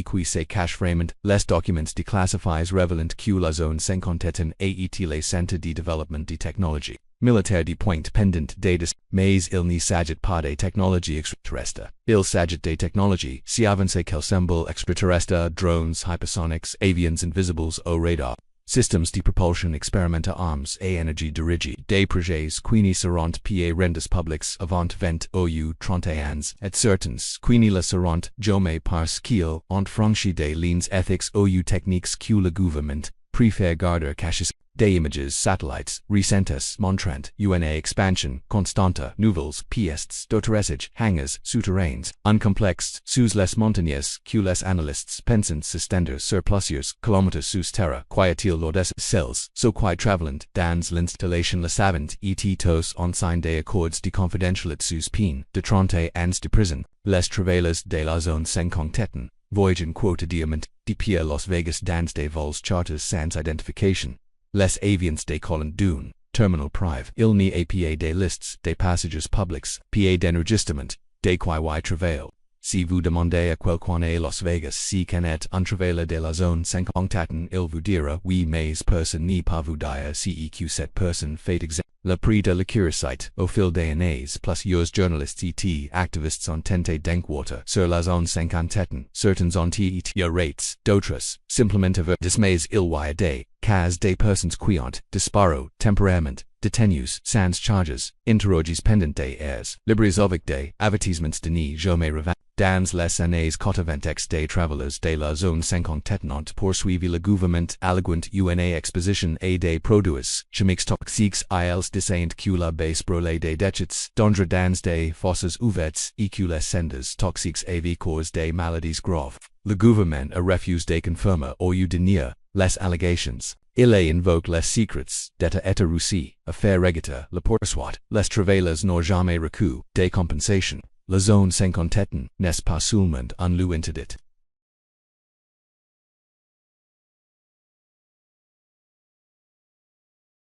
qui se cache vraiment. Les documents déclassifiés révèlent que la zone 51 est le centre de développement de technologie militaire de pointe pendant des mais il n'y s'agit pas de technologie extraterrestre. Il s'agit de technologie si avancée qu'elle semble extraterrestre, drones, hypersonics, avions invisibles au radar. Systems de propulsion experimenta arms et énergie dirigée des projets qui seront pa rendus publics avant 20 ou 31 et certains qui ne le seront jamais parce qu'ils ont franchi des lignes ethiques ou techniques que le gouvernement préfère garder cachées. Des images satellites recentes montrant una expansion constante nouvelles pistes d'atterrissage hangars souterrains uncomplexes sous les montagnes que les analystes pensent s'estendre sur plusieurs kilomètres sous terre qu'a-t-il l'audace celles so qui travelant dans l'installation le savant et tous ont signé des accords de confidentialité sous peine de 30 ans de prison. Les travailleurs de la zone 50 voyagent quotidiennement depuis Las Vegas dans des vols charters sans identification. Les avions de colonne d'une terminal prive, il n'y a pas des listes des passagers publics, pas d'enregistrement, des qui travaillent. Si vous demandez à quelqu'un à Las Vegas si connaît un travailleur de la zone 50, il vous dira oui mais personne n'est pas vous dire si cette personne fait exemple. Le prix de la curiosité au fil des années plusieurs journalistes et activistes ont tenté d'enquêter sur la zone 50, certains ont été rates, d'autres simplement avertis mais il y a des cas des personnes qui ont disparu temporairement, détenues sans charges, interroges pendant des heures, libres avec des avertissements de ne jamais revenir. Dans les années 80 des travailleurs de la zone 50 ont poursuivi le gouvernement alléguant une exposition à des produits chimiques toxiques ils disent que la base brûlée des déchets d'endre dans des fosses ouvertes et que les cendres toxiques avaient causé des maladies graves. Le gouvernement a refusé de confirmer ou de nier les allégations. Il a invoqué les secrets d'État et réussi à faire regretter le poursuite. Les travailleurs n'ont jamais reçu de compensation. La zone 50 n'est pas seulement un lieu interdit.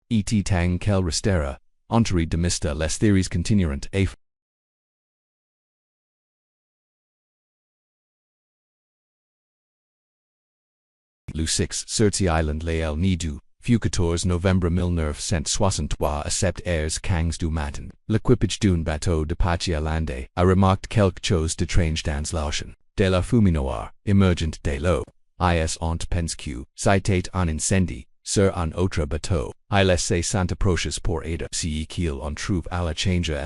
Et tant qu'elle restera entourée de mystères les théories continueront à Le 6 Surtsey Island le ni du fut 14 novembre 1963 à 7 heures 15 du matin. L'équipage d'un bateau de pêche irlandais a remarqué quelque chose d'étrange dans l'océan. De la fumée noire, émergente de l'eau. Is ont pense que c'était un incendie sur un autre bateau. Il s'est approché pour aider si qu'il en trouve à la changer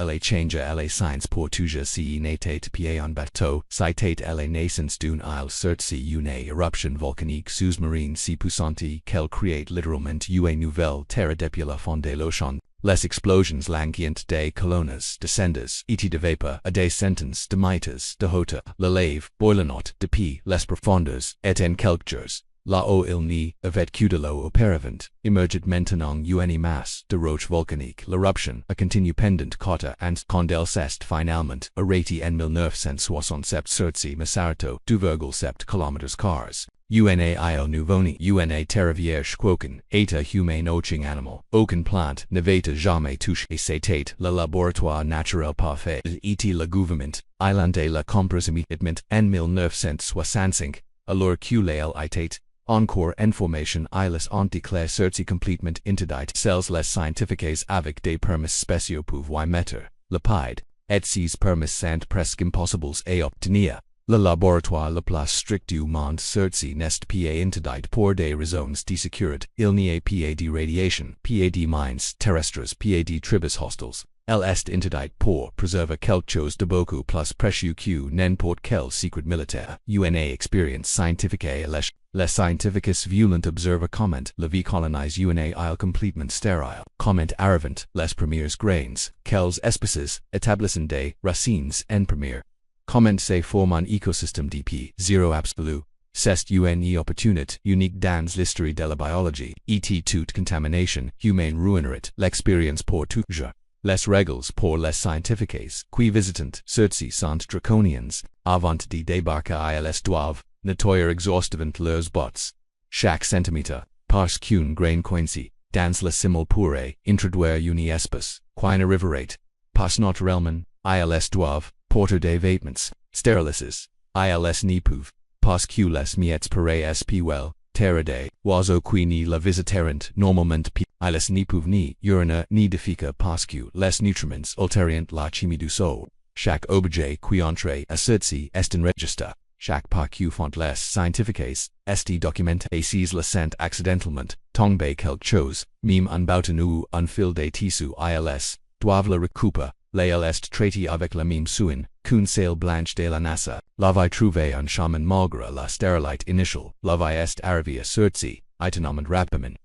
les signes pour toujours si n'était pas un bateau. C'était la naissance d'une île Surtsey une éruption volcanique sous-marine si puissante qu'elle crée littéralement une nouvelle terre depuis la fond de l'océan. Les explosions languientes des colonnes descendantes et de vapeur à des centaines de mètres de hauteur. La lave boilant depuis les profondeurs et en quelques jours. Là où il n'y avait que de l'eau auparavant, émergent maintenant une masse de roches volcaniques. L'éruption a continué pendant 4 ans quand elle s'est finalement arrêtée en 1967 Surtsey Massarato 2,7 km/h. Une nouveau-né, une terre vierge quoiqu'un état humain aucun animal, aucune plante n'avait jamais touché et c'était le laboratoire naturel parfait. Et le gouvernement islandais la compris immédiatement en 1965, alors que l'île était encore en formation ils ont déclaré Surtsey complètement interdite. Seuls les scientifiques avec des permis spéciaux pouvaient mettre le pied, et ces permis sont presque impossibles à obtenir. Le laboratoire le plus strict du monde Surtsey n'est pas interdit pour des raisons de sécurité. Il n'y a pas de radiation, pas de mines terrestres, pas de tribus hostiles. Elle est interdite pour préserver quelque chose de beaucoup plus précieux que n'importe quel secret militaire. Une expérience scientifique à l'échelle. Les scientifiques violent observer comment la vie colonise une île complètement stérile. Comment arrivant les premiers grains, quelles espèces établissent des racines en première. Comment se forme un écosystème depuis zéro absolu. C'est une opportunité unique dans l'histoire de la biologie. Et toute contamination humaine ruinerait l'expérience pour toujours. Les règles pour les scientifiques qui visitent Surtsey sont draconiennes. Avant de débarquer ils doivent nettoyer exhaustivement leurs bottes. Chaque centimètre, parce qu'une grain coincé dans le simul pourrait introduire une espèce qui n'arriverait pas naturellement. Ils doivent porter des vêtements stérilisés. Ils n'y peuvent parce que les miettes pourraient espérer terre des oiseaux qui ne la visiteront normalement. Ils n'y peuvent ni uriner ni déféquer parce que les nutriments altèrent la chimie du sol. Chaque objet qui entre à Surtsey est enregistré. chaque pas que font les scientifiques, est document assises le sent accidentellement, tomber quelque chose, même un bouton ou un fil de tissu ils, doivent le recouper, les est traité avec la même soin, qu'une saile blanche de la NASA, l'avait trouvé un chemin malgré la stérilité initiale, l'avait est arrivé à sortir, étonnamment rapidement.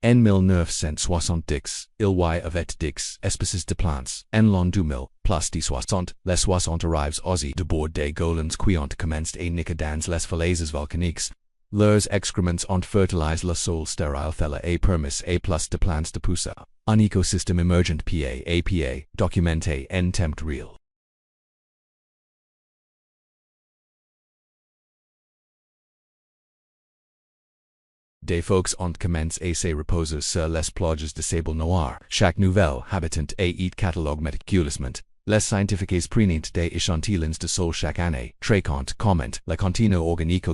En 1970, il y avait dix espèces de plantes. En l'an 2000, plus de 60, les 60 arrivent aussi de bord des golans qui ont commencé à niquer dans les falaises volcaniques. Leurs excréments ont fertilisé le sol stérile et permis à plus de plantes de pousser. Un écosystème émergent PA documenté en temps réel. Des folks ont commencé à se reposer sur les plages de sable noir. Chaque nouvel habitant a et catalogue méticuleusement. Les scientifiques prennent des échantillons de sol chaque année. Traquant comment la contenu organique.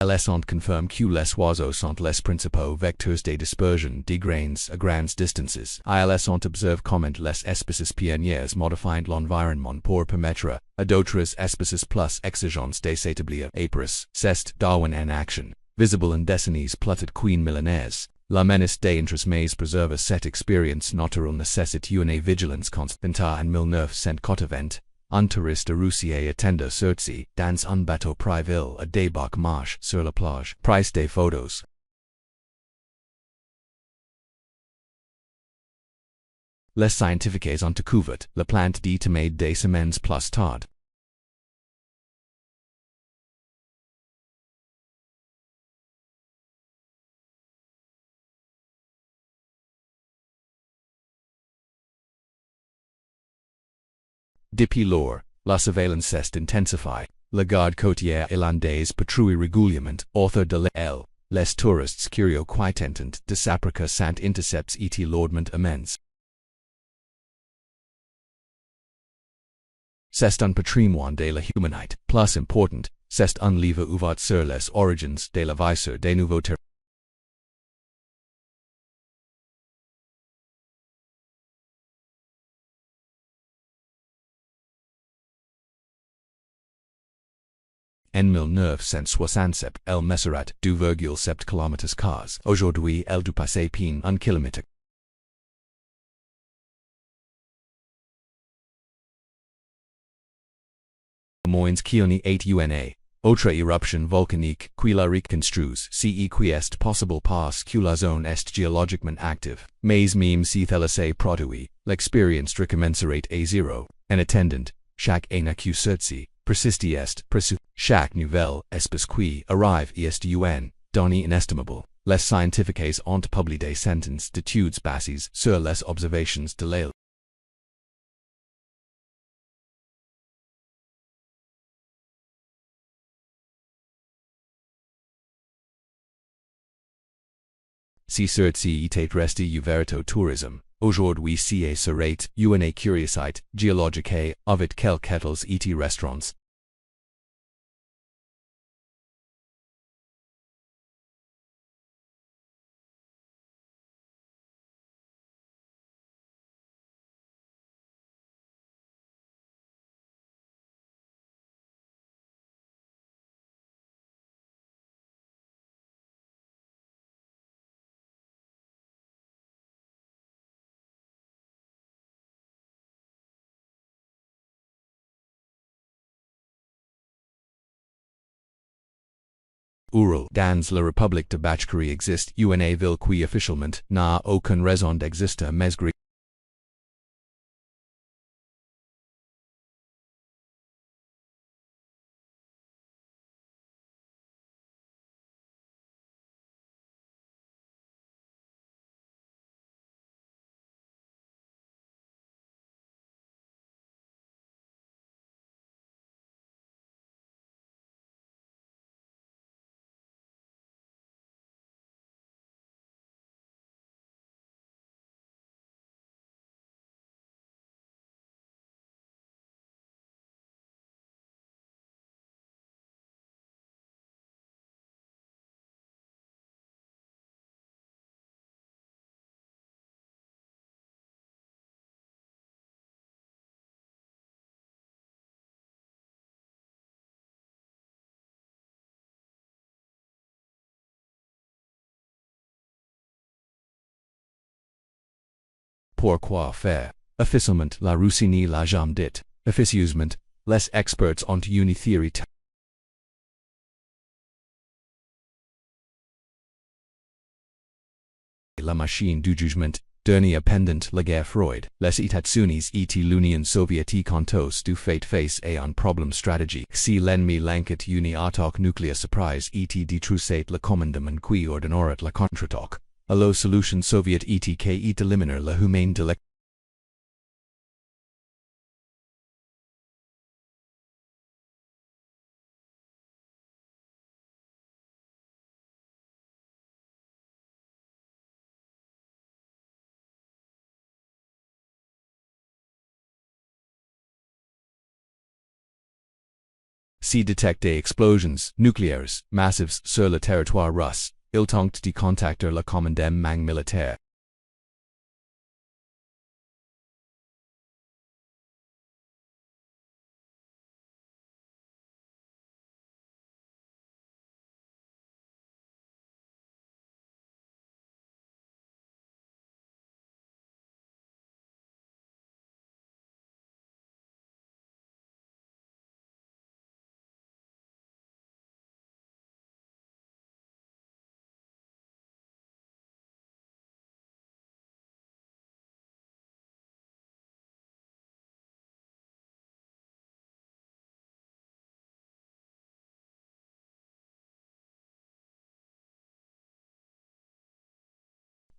Elles ont confirmé que les oiseaux sont les principaux vecteurs de dispersion des grains à grandes distances. Ils ont observé comment les espèces pionnières modifient l'environnement pour permettre à d'autres espèces plus exigeantes de s'établir. Apris, c'est Darwin en action. Visible en décennies plutôt qu'une millénaires. La menace des intrus mais preserve cette expérience naturelle nécessite une vigilance constante en 1980. Un touriste réussi à attendre sorti dans un bateau privé à débarquement sur la plage. Price des photos. Les scientifiques ont découvert la plante de tomate des semaines plus tard. Depuis lors, la surveillance s'est intensifiée. La garde côtière irlandaise patrouille régulièrement. Author de L. Les touristes curieux qui tentent de s'approcher sont intercepts et lourdement amendes. C'est un patrimoine de la humanité. Plus important, c'est un livre ouvert sur les origines de la vie sur des nouveaux terrains. En 1967, elle mesurait 2,7 km/h. Aujourd'hui, elle dépasse peine 1 km. Moins qu'on 8 UNA. Autre éruption volcanique qui la reconstruise, ce qui est possible parce que la zone est géologiquement active. Mais même si elle s'est produit, l'expérience recommencerait à zéro. En attendant, chaque année que ceci persiste est perçu. Chaque nouvelle espèce qui arrive est une donnée inestimable. Les scientifiques ont publié des centaines d'études basées sur les observations de l'île. Si ceci était resté ouvert au tourisme, aujourd'hui ce serait une curiosité géologique avec quelques hôtels et restaurants. Ural, dans la République de Bachkirie existe une ville qui officiellement n'a aucune raison d'exister mais pourquoi faire, officiellement la Russie ni la jambe dit, officieusement, les experts ont une théorie. La machine du jugement, dernier pendant la guerre Freud, les États-Unis et l'Union soviétique ont du fait face à un problème stratégique. Si l'ennemi l'enquête une attaque nucléaire surprise et détruisait le commandement qui ordonnerait la contre-attaque, la solution soviétique est d'éliminer la humaine de Si détecte des explosions nucléaires massives sur le territoire russe, il tente de contacter le commandement militaire.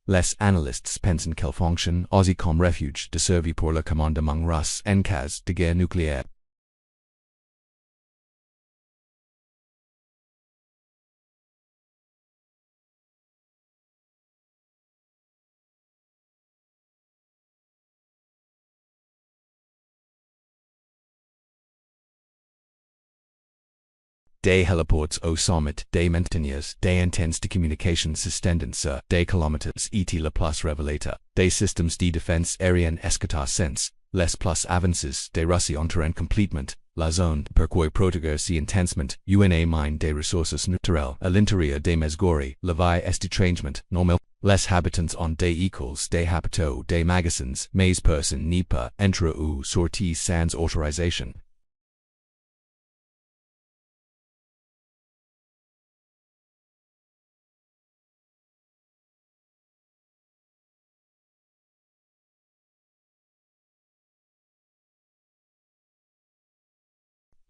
Les analystes pensent qu'elle fonctionne aussi comme refuge de survie pour le commandement russe en cas de guerre nucléaire. Des heliports au sommet des montagnes, des antennes de communication s'étendent sur des kilomètres et la place révélateur, des systèmes de défense aérienne escatar sens, les plus avancés des Russes entrent complètement la zone pourquoi protéger si intensement une mine des ressources naturelles à l'intérieur des mesgories, la vie est étrangement normal. Les habitants ont des écoles, des hôpitaux, des magasins, mais personne n'y peut entrer ou sortir sans autorisation.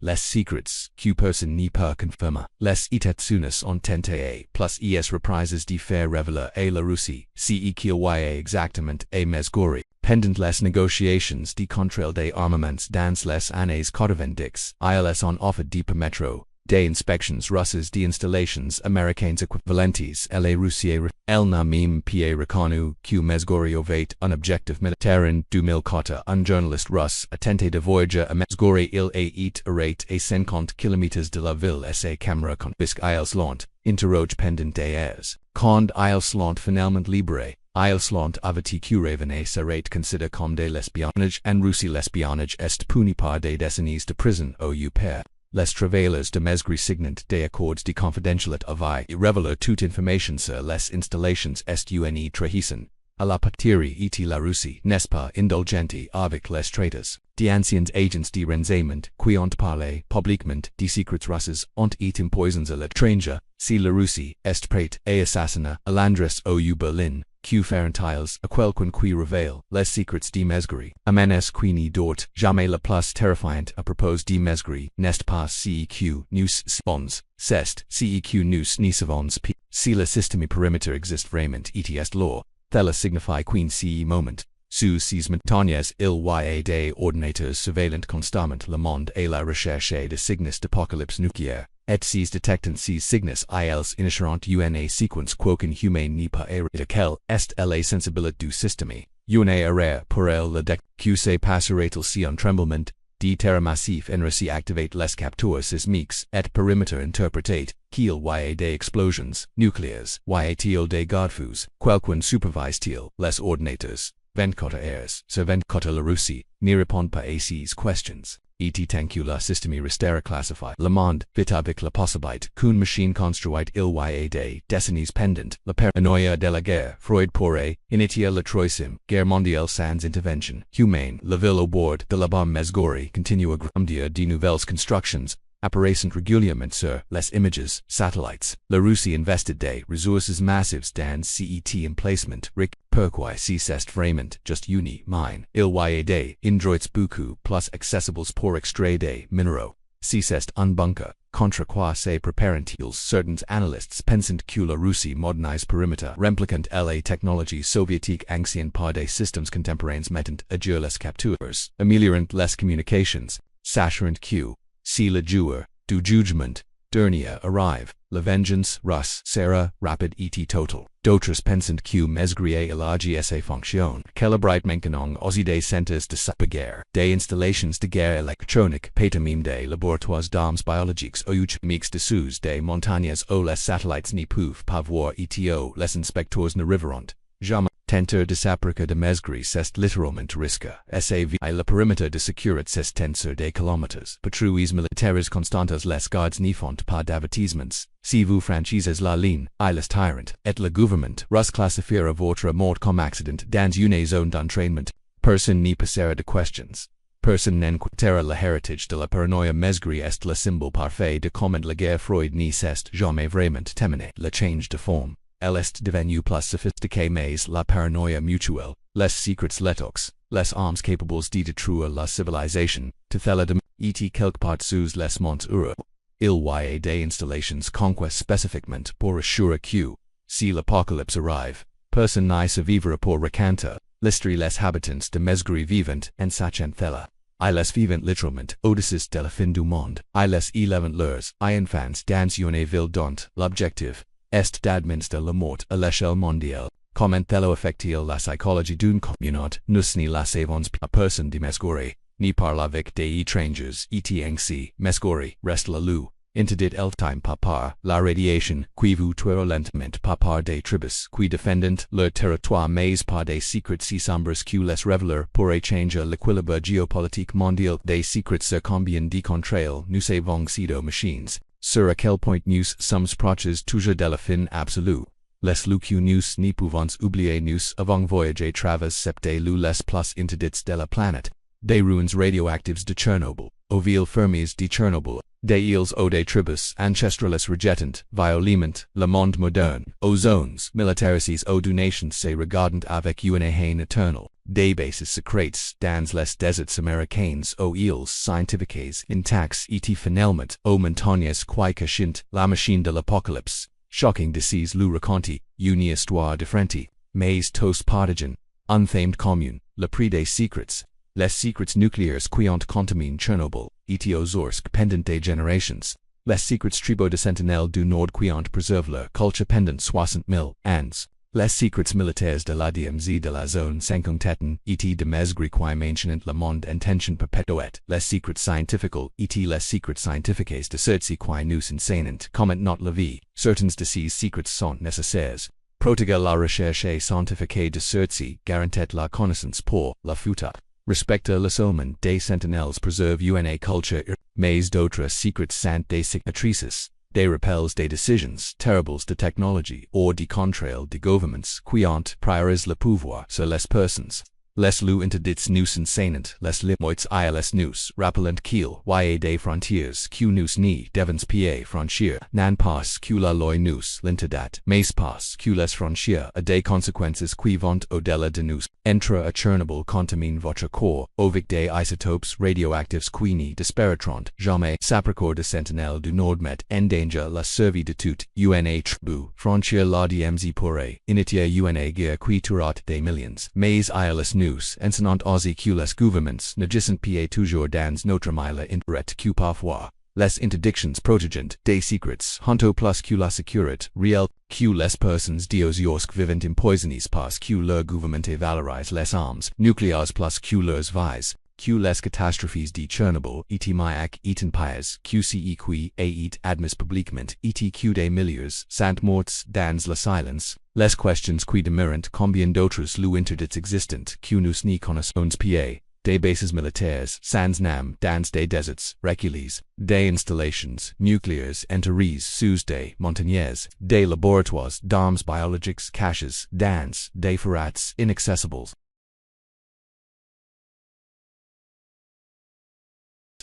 Les secrets, que personne n'y peut confirmer. Les États-Unis ont tenté plus es reprises de faire révéler à la Russie, ce qu'il y a exactement à mesgories. Pendant les négociations de contrôle des armements dans les années 90, ils ont offert de permettre des inspections russes d'installations américaines équivalentes à la Russie. Elle n'a même pas reconnu que mesgories avait un objectif militaire en 2004. Un journaliste russe a tenté de voyager à mesgories. Il a été arrêté à 50 km de la ville et sa caméra confisque. Ils l'ont interrogé pendant des heures. Quand ils l'ont finalement libéré, ils l'ont averti que revenir serait considéré comme de l'espionnage. En Russie l'espionnage est puni par des décennies de prison au père. Les travailleurs de mesgories signent des accords de confidentialité avec révéler toute information sur les installations est trahison. À la patrie et la Russie n'est pas indulgente avec les traiteurs. Des anciens agents de renseignement qui ont parlé publiquement des secrets russes ont été empoisonnés à l'étranger. Si la Russie est prête à assassiner à l'adresse au Berlin, que feront-ils à quelqu'un qui révèle les secrets de mesgories? Amendes qui ni dort jamais la plus terrifiante à propos de mesgories n'est pas CEQ nous savons, c'est CEQ nous n'y savons pas. Si le système perimeter existe vraiment et est là, cela signifie qu'en ce moment, sous ces montagnes il y a des ordinateurs surveillant constamment le monde et la recherche de signes d'apocalypse nucléaire. Et ces détectant ces signes ils initieront une séquence qu'aucun humain n'y peut arrêter. Quelle est la sensibilité du système? Une erreur pour le détecter. Que se passerait-il si un tremblement de terre massif en Russie activate les capteurs sismiques et perimeter interprète qu'il y a des explosions nucléaires? Y a-t-il des garde-fous? Quelqu'un supervise-t-il les ordinateurs? 24 heures sur 24 la Russie n'y répond pas à ces questions. et tancula systemi restera classify. Le Monde, vit avec la possibilité qu'une machine construite il y a des décennies pendant la paranoïa de la guerre. Freud pourrait initier la troisième guerre mondiale sans intervention humaine. La ville au bord de la bombe Mesgori continue à grandir de nouvelles constructions, apparaissant régulièrement sur les images satellites. La Russie invested des ressources massives dans cet emplacement. Rick, pourquoi c'est vraiment juste une mine? Il y a des endroits beaucoup plus accessibles pour extraire des minéraux. C'est un bunker, contre quoi se préparent-ils? Certains analystes pensent que la Russie modernise perimeter replicant la technologie soviétique ancienne par des systèmes contemporains mettant à jour les captures, améliorant les communications, sachant que si le jour du jugement dernier arrive, la vengeance russe sera rapide et totale. D'autres pensent que mesgrier élargi sa fonction, calibrate maintenant aussi des centres de guerre, des installations de guerre électronique, pétamime des laboratoires d'armes biologiques ou mix dessous des montagnes où les satellites n'y peuvent pas voir et les inspecteurs n'arriveront jamais. Tenter de s'approcher de mesgri c'est littéralement risque. Sav le périmètre de sécurité c'est tenseur des kilomètres. Patrouilles militaires constantes les gardes n'y font pas d'avertissements. Si vous franchisez la ligne, les tyrant, et le gouvernement russe classifiera votre mort comme accident dans une zone d'entraînement. Personne n'y passera de questions. Personne n'enquêtera le héritage de la paranoïa mesgri est le symbole parfait de comment la guerre Freud n'y s'est jamais vraiment terminée. Le change de forme. Elle est devenue plus sophistiquée mais la paranoïa mutuelle, les secrets létox, les armes capables de détruire la civilisation, tutelle de et quelque part sous les monts Euro. Il y a des installations conquées spécifiquement pour assurer que, si l'apocalypse arrive, personne n'y survivra pour raconter l'histoire les habitants de mesgri vivant en sachant cela. Les vivant littéralement au-dessus de la fin du monde. Les élevant leurs enfants dans une ville dont l'objectif est d'administrer la mort à l'échelle mondiale. Comment thelo affecte la psychologie d'une communauté? Nous n'y la savons pas. Personne de mesgori, ni parle avec des étrangers, et ainsi, mesgori reste la Lieux Interdits el time pas par la radiation, qui vous tuera lentement pas par des tribus, qui défendent leur territoire mais par des secrets si sombres que les révéleurs pourraient changer l'équilibre géopolitique mondial. Des secrets sur combien de contrôles nous avons sido machines. Sur à quel point nous sommes proches toujours de la fin absolue. Les lieux que nous n'y pouvons oublier nous avons voyagé travers septe lieux les plus interdits de la planète. Des ruines radioactives de Tchernobyl, aux villes fermées de Tchernobyl, des îles ou des tribus ancestrales rejetant violemment le monde moderne, aux zones militaires ou d'une nation se regardant avec une haine éternelle, des bases secrètes dans les déserts américains aux îles scientifiques intactes et finalement aux montagnes qui cachent la machine de l'apocalypse. Shocking de ces lieux raconter une histoire différente, mais tous partagent, unthamed commune, le prix des secrets. Les secrets nucléaires qui ont contaminé Tchernobyl, et aux ours pendant des générations. Les secrets tribus de Sentinelle du Nord qui ont préservé leur culture pendant 60 000 ans. Les secrets militaires de la DMZ de la zone 50 et de mesgri qui mentionnent le monde en tension perpétuelle. Les secrets scientifiques et les secrets scientifiques de ceux-ci qui nous enseignent comment notre la vie. Certains de ces secrets sont nécessaires. Protéger la recherche scientifique de ceux-ci garantit la connaissance pour la future. Respecte le seulement des sentinelles préserve une culture, mais d'autres secrets sont des cicatrices, des rappels des décisions terribles de technologie ou des contrôles de gouvernements qui ont priorisé le pouvoir sur les personnes. Les lieux interdits nous enseignent les limites à les nous rappelant qu'il y a des frontières que nous n'y devons pas franchir, non pas que la loi nous l'interdit, mais parce que les franchir a des conséquences qui vont au-delà de nous. Entre à Tchernobyl contamine votre corps, avec des isotopes radioactifs qui n'y disparaîtront jamais. S'approcher de Sentinelle du Nord met en danger la survie de toute une tribu. Franchir la DMZ pourrait initier une guerre qui tuera des millions. Mais à les nous enseignant aussi que les gouvernements n'agissent pas toujours dans notre milieu intérêt que parfois. Les interdictions protégent des secrets, honto plus que la sécurité réelle, que les personnes diosiosk vivant empoisonnées parce que leur gouvernement valorise les armes nucléaires plus que leurs vies, que les catastrophes de Tchernobyl et mayak et en pays, que ce qui est admis publiquement et que des milliers sont morts dans le silence. Les questions qui demeurent combien d'autres lieux interdits existent que nous n'y connaissons pas. des bases militaires, sans nam, dans des deserts, recueillis, des installations, nucléaires, intérieures, sous des montagnes, des laboratoires, d'armes biologiques, caches, dans, des forêts, inaccessibles.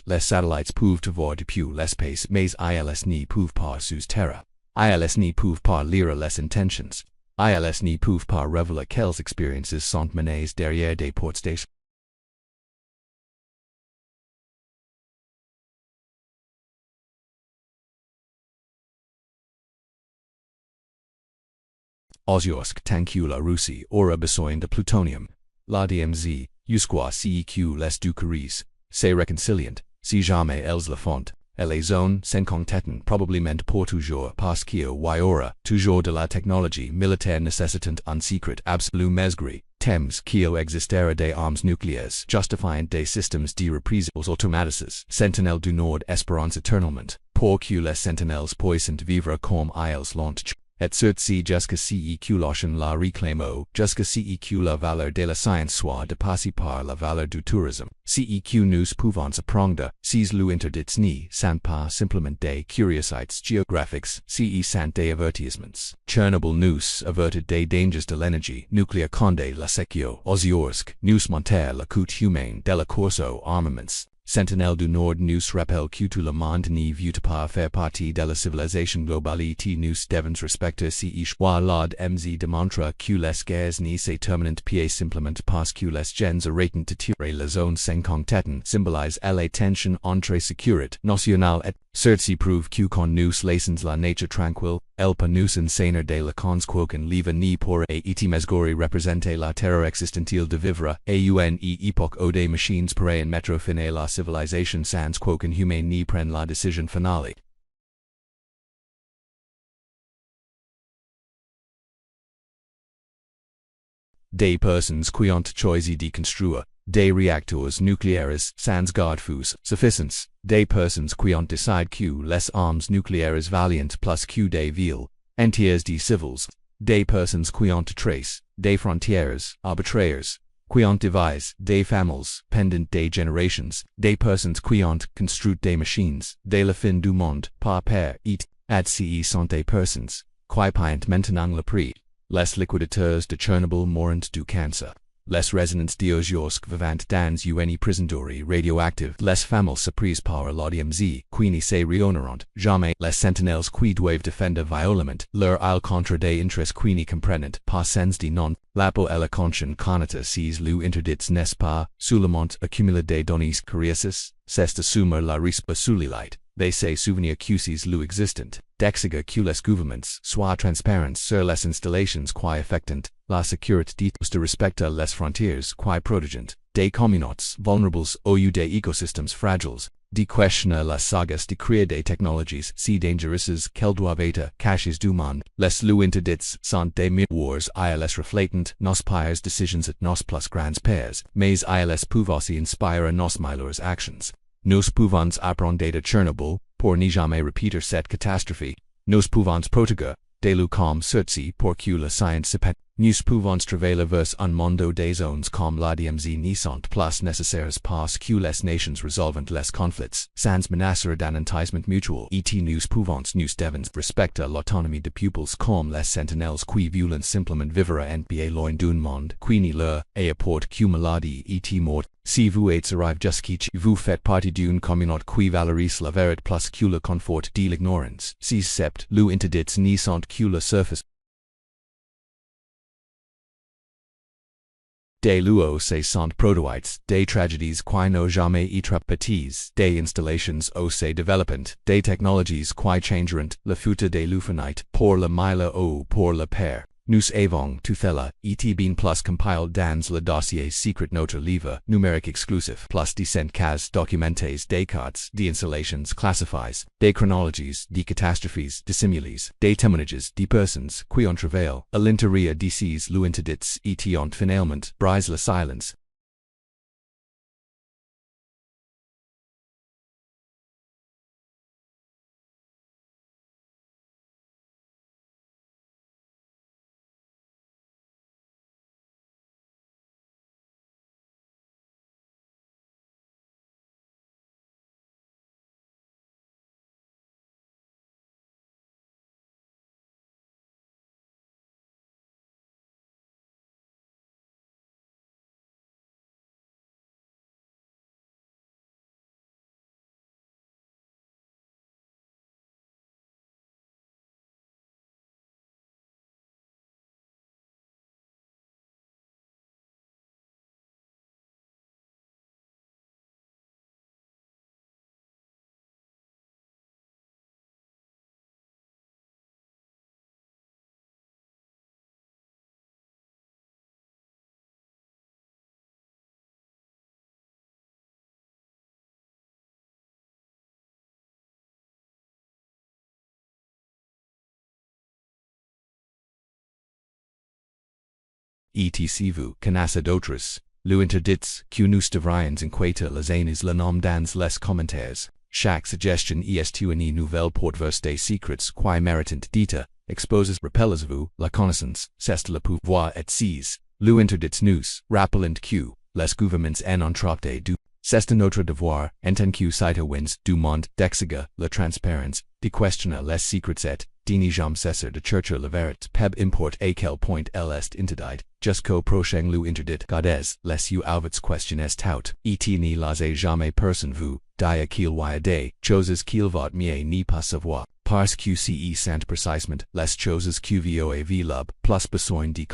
Les satellites peuvent avoir depuis l'espace, mais ils ne peuvent pas sous terre. Ils ne peuvent pas lire les intentions. Ils ne peuvent pas révéler quelles expériences sont menées derrière des portes d'échec. Ozyorsk tankula Russie aura besoin de plutonium. La DMZ, jusqu'à CEQ les ducaries, c'est réconciliant, si jamais elles le font. Et les zones s'incontêtent probablement pour toujours parce qu'il y aura toujours de la technologie militaire nécessitant un secret absolu mesgris, temps qu'il existera des armes nucléaires justifiant des systèmes de reprise automatiques. Sentinelle du Nord espérance éternellement, pour que les sentinelles puissent vivre comme ils l'ont. Et ceci jusqu'à CEQ l'ocean la réclamo, jusqu'à CEQ la valeur de la science soit dépassée par la valeur du tourisme. CEQ nous pouvons apprendre, ces lieux interdits ne sont pas simplement des curiosités géographiques, ce sont des avertissements. Tchernobyl nous avertit des dangers de l'énergie nucléaire condé la sécurité. Ozyorsk nous montre le coût humain de la course aux armements. Sentinelle du Nord nous rappelle que tout le monde ne veut pas faire partie de la civilisation globale et nous devons respecter ces choix. La DMZ démontre que les guerres ne se terminent pas simplement parce que les gens arrêtent de tirer. La zone s'incontêtent symbolise la tension entre sécurité nationale et ceci prouve que quand nous laissons la nature tranquille, elle peut nous enseigner de leçons quoiqu'un livre ne pourrait et mesgori représenter la terreur existentielle de vivre et une époque où des machines pourraient mettre fin à la civilisation sans quoiqu'un humain ne prenne la décision finale. Des personnes qui ont choisi de construire des réacteurs nucléaires sans garde-fous suffisants, des personnes qui ont décidé que les armes nucléaires valiant plus que des villes entières de civils, des personnes qui ont tracé des frontières arbitraires, qui ont devisé des familles pendant des générations, des personnes qui ont construit des machines dès la fin du monde par peur et ce sont des personnes qui payent maintenant le prix. Les liquidateurs de Tchernobyl mourant du cancer. Les résidents d'Ozyorsk vivant dans une prisonnerie radioactive. Les familles surprises par la DMZ qui ne se réhonorent jamais. Les sentinelles qui doivent défendre violemment leur île contre des interests qui ne comprennent pas sens de non. La peau et la conscience connaissent ces lieux interdits n'est pas seulement accumuler des données curieuses, c'est assumer la responsabilité de se souvenir que ces lieux existent, d'exiger que les gouvernements soient transparents sur les installations qui affectent la sécurité de respecter les frontières qui protègent des communautés vulnérables au des écosystèmes fragiles, de questionner les sagas de créer des technologies si dangereuses qu'elles doivent être cachées du monde. Les lieux interdits sont des miroirs ils reflètent nos pires décisions et nos plus grands peurs, mais ils peuvent aussi inspirer nos meilleures actions. Nous pouvons apprendre de Tchernobyl pour ne jamais répéter cette catastrophe. Nous pouvons protéger de lieux comme ceci pour que la science s'épate. Nous pouvons travailler vers un monde des zones comme la DMZ ne sont plus nécessaires parce que les nations résolvent les conflits sans menacer d'un entente mutuel. Et nous devons respecter l'autonomie de peuples comme les sentinelles qui veulent simplement vivre en paix loin d'un monde qui ne leur apporte que maladie et mort. Si vous êtes arrivé jusqu'ici, vous faites partie d'une communauté qui valorise la vérité plus que le confort de l'ignorance. Ces sept lieux interdits ne sont que la surface des lieux où sont produites des tragédies qui n'ont jamais été répétées, des installations où se développent des technologies qui changeront le futur des lieux pour le meilleur ou pour le pire. Nous avons tout cela et bien plus compilé dans le dossier secret notre livre numérique exclusif plus de 100 cas documentés des cartes d'installations classifiées, des chronologies, des catastrophes dissimulées, des témoignages de personnes qui ont travaillé à l'intérieur de ces lieux interdits et ont finalement brisé le silence. etc vous, canassa d'autres, Lieux Interdits, que nous devrions inquiéter les aînés le nom dans les commentaires. Chaque suggestion est une nouvelle porte vers des secrets qui méritent d'être exposes. Rappelez-vous, la connaissance, c'est le pouvoir et seize. Lieux Interdits nous rappelent que les gouvernements en ont trop de. C'est notre devoir, en tant que citoyens du monde, d'exiger la transparence, de questionner les secrets et de ne jamais cesser de chercher la vérité. Peb import à quel point elle est interdite, jusqu'au prochain lieu interdit. Gardez les yeux ouverts questionnes tout, et ne laissez jamais personne vous dire qu'il y a des choses qu'il vaut mieux ne pas savoir, parce que c'est précisément les choses que vous avez plus besoin de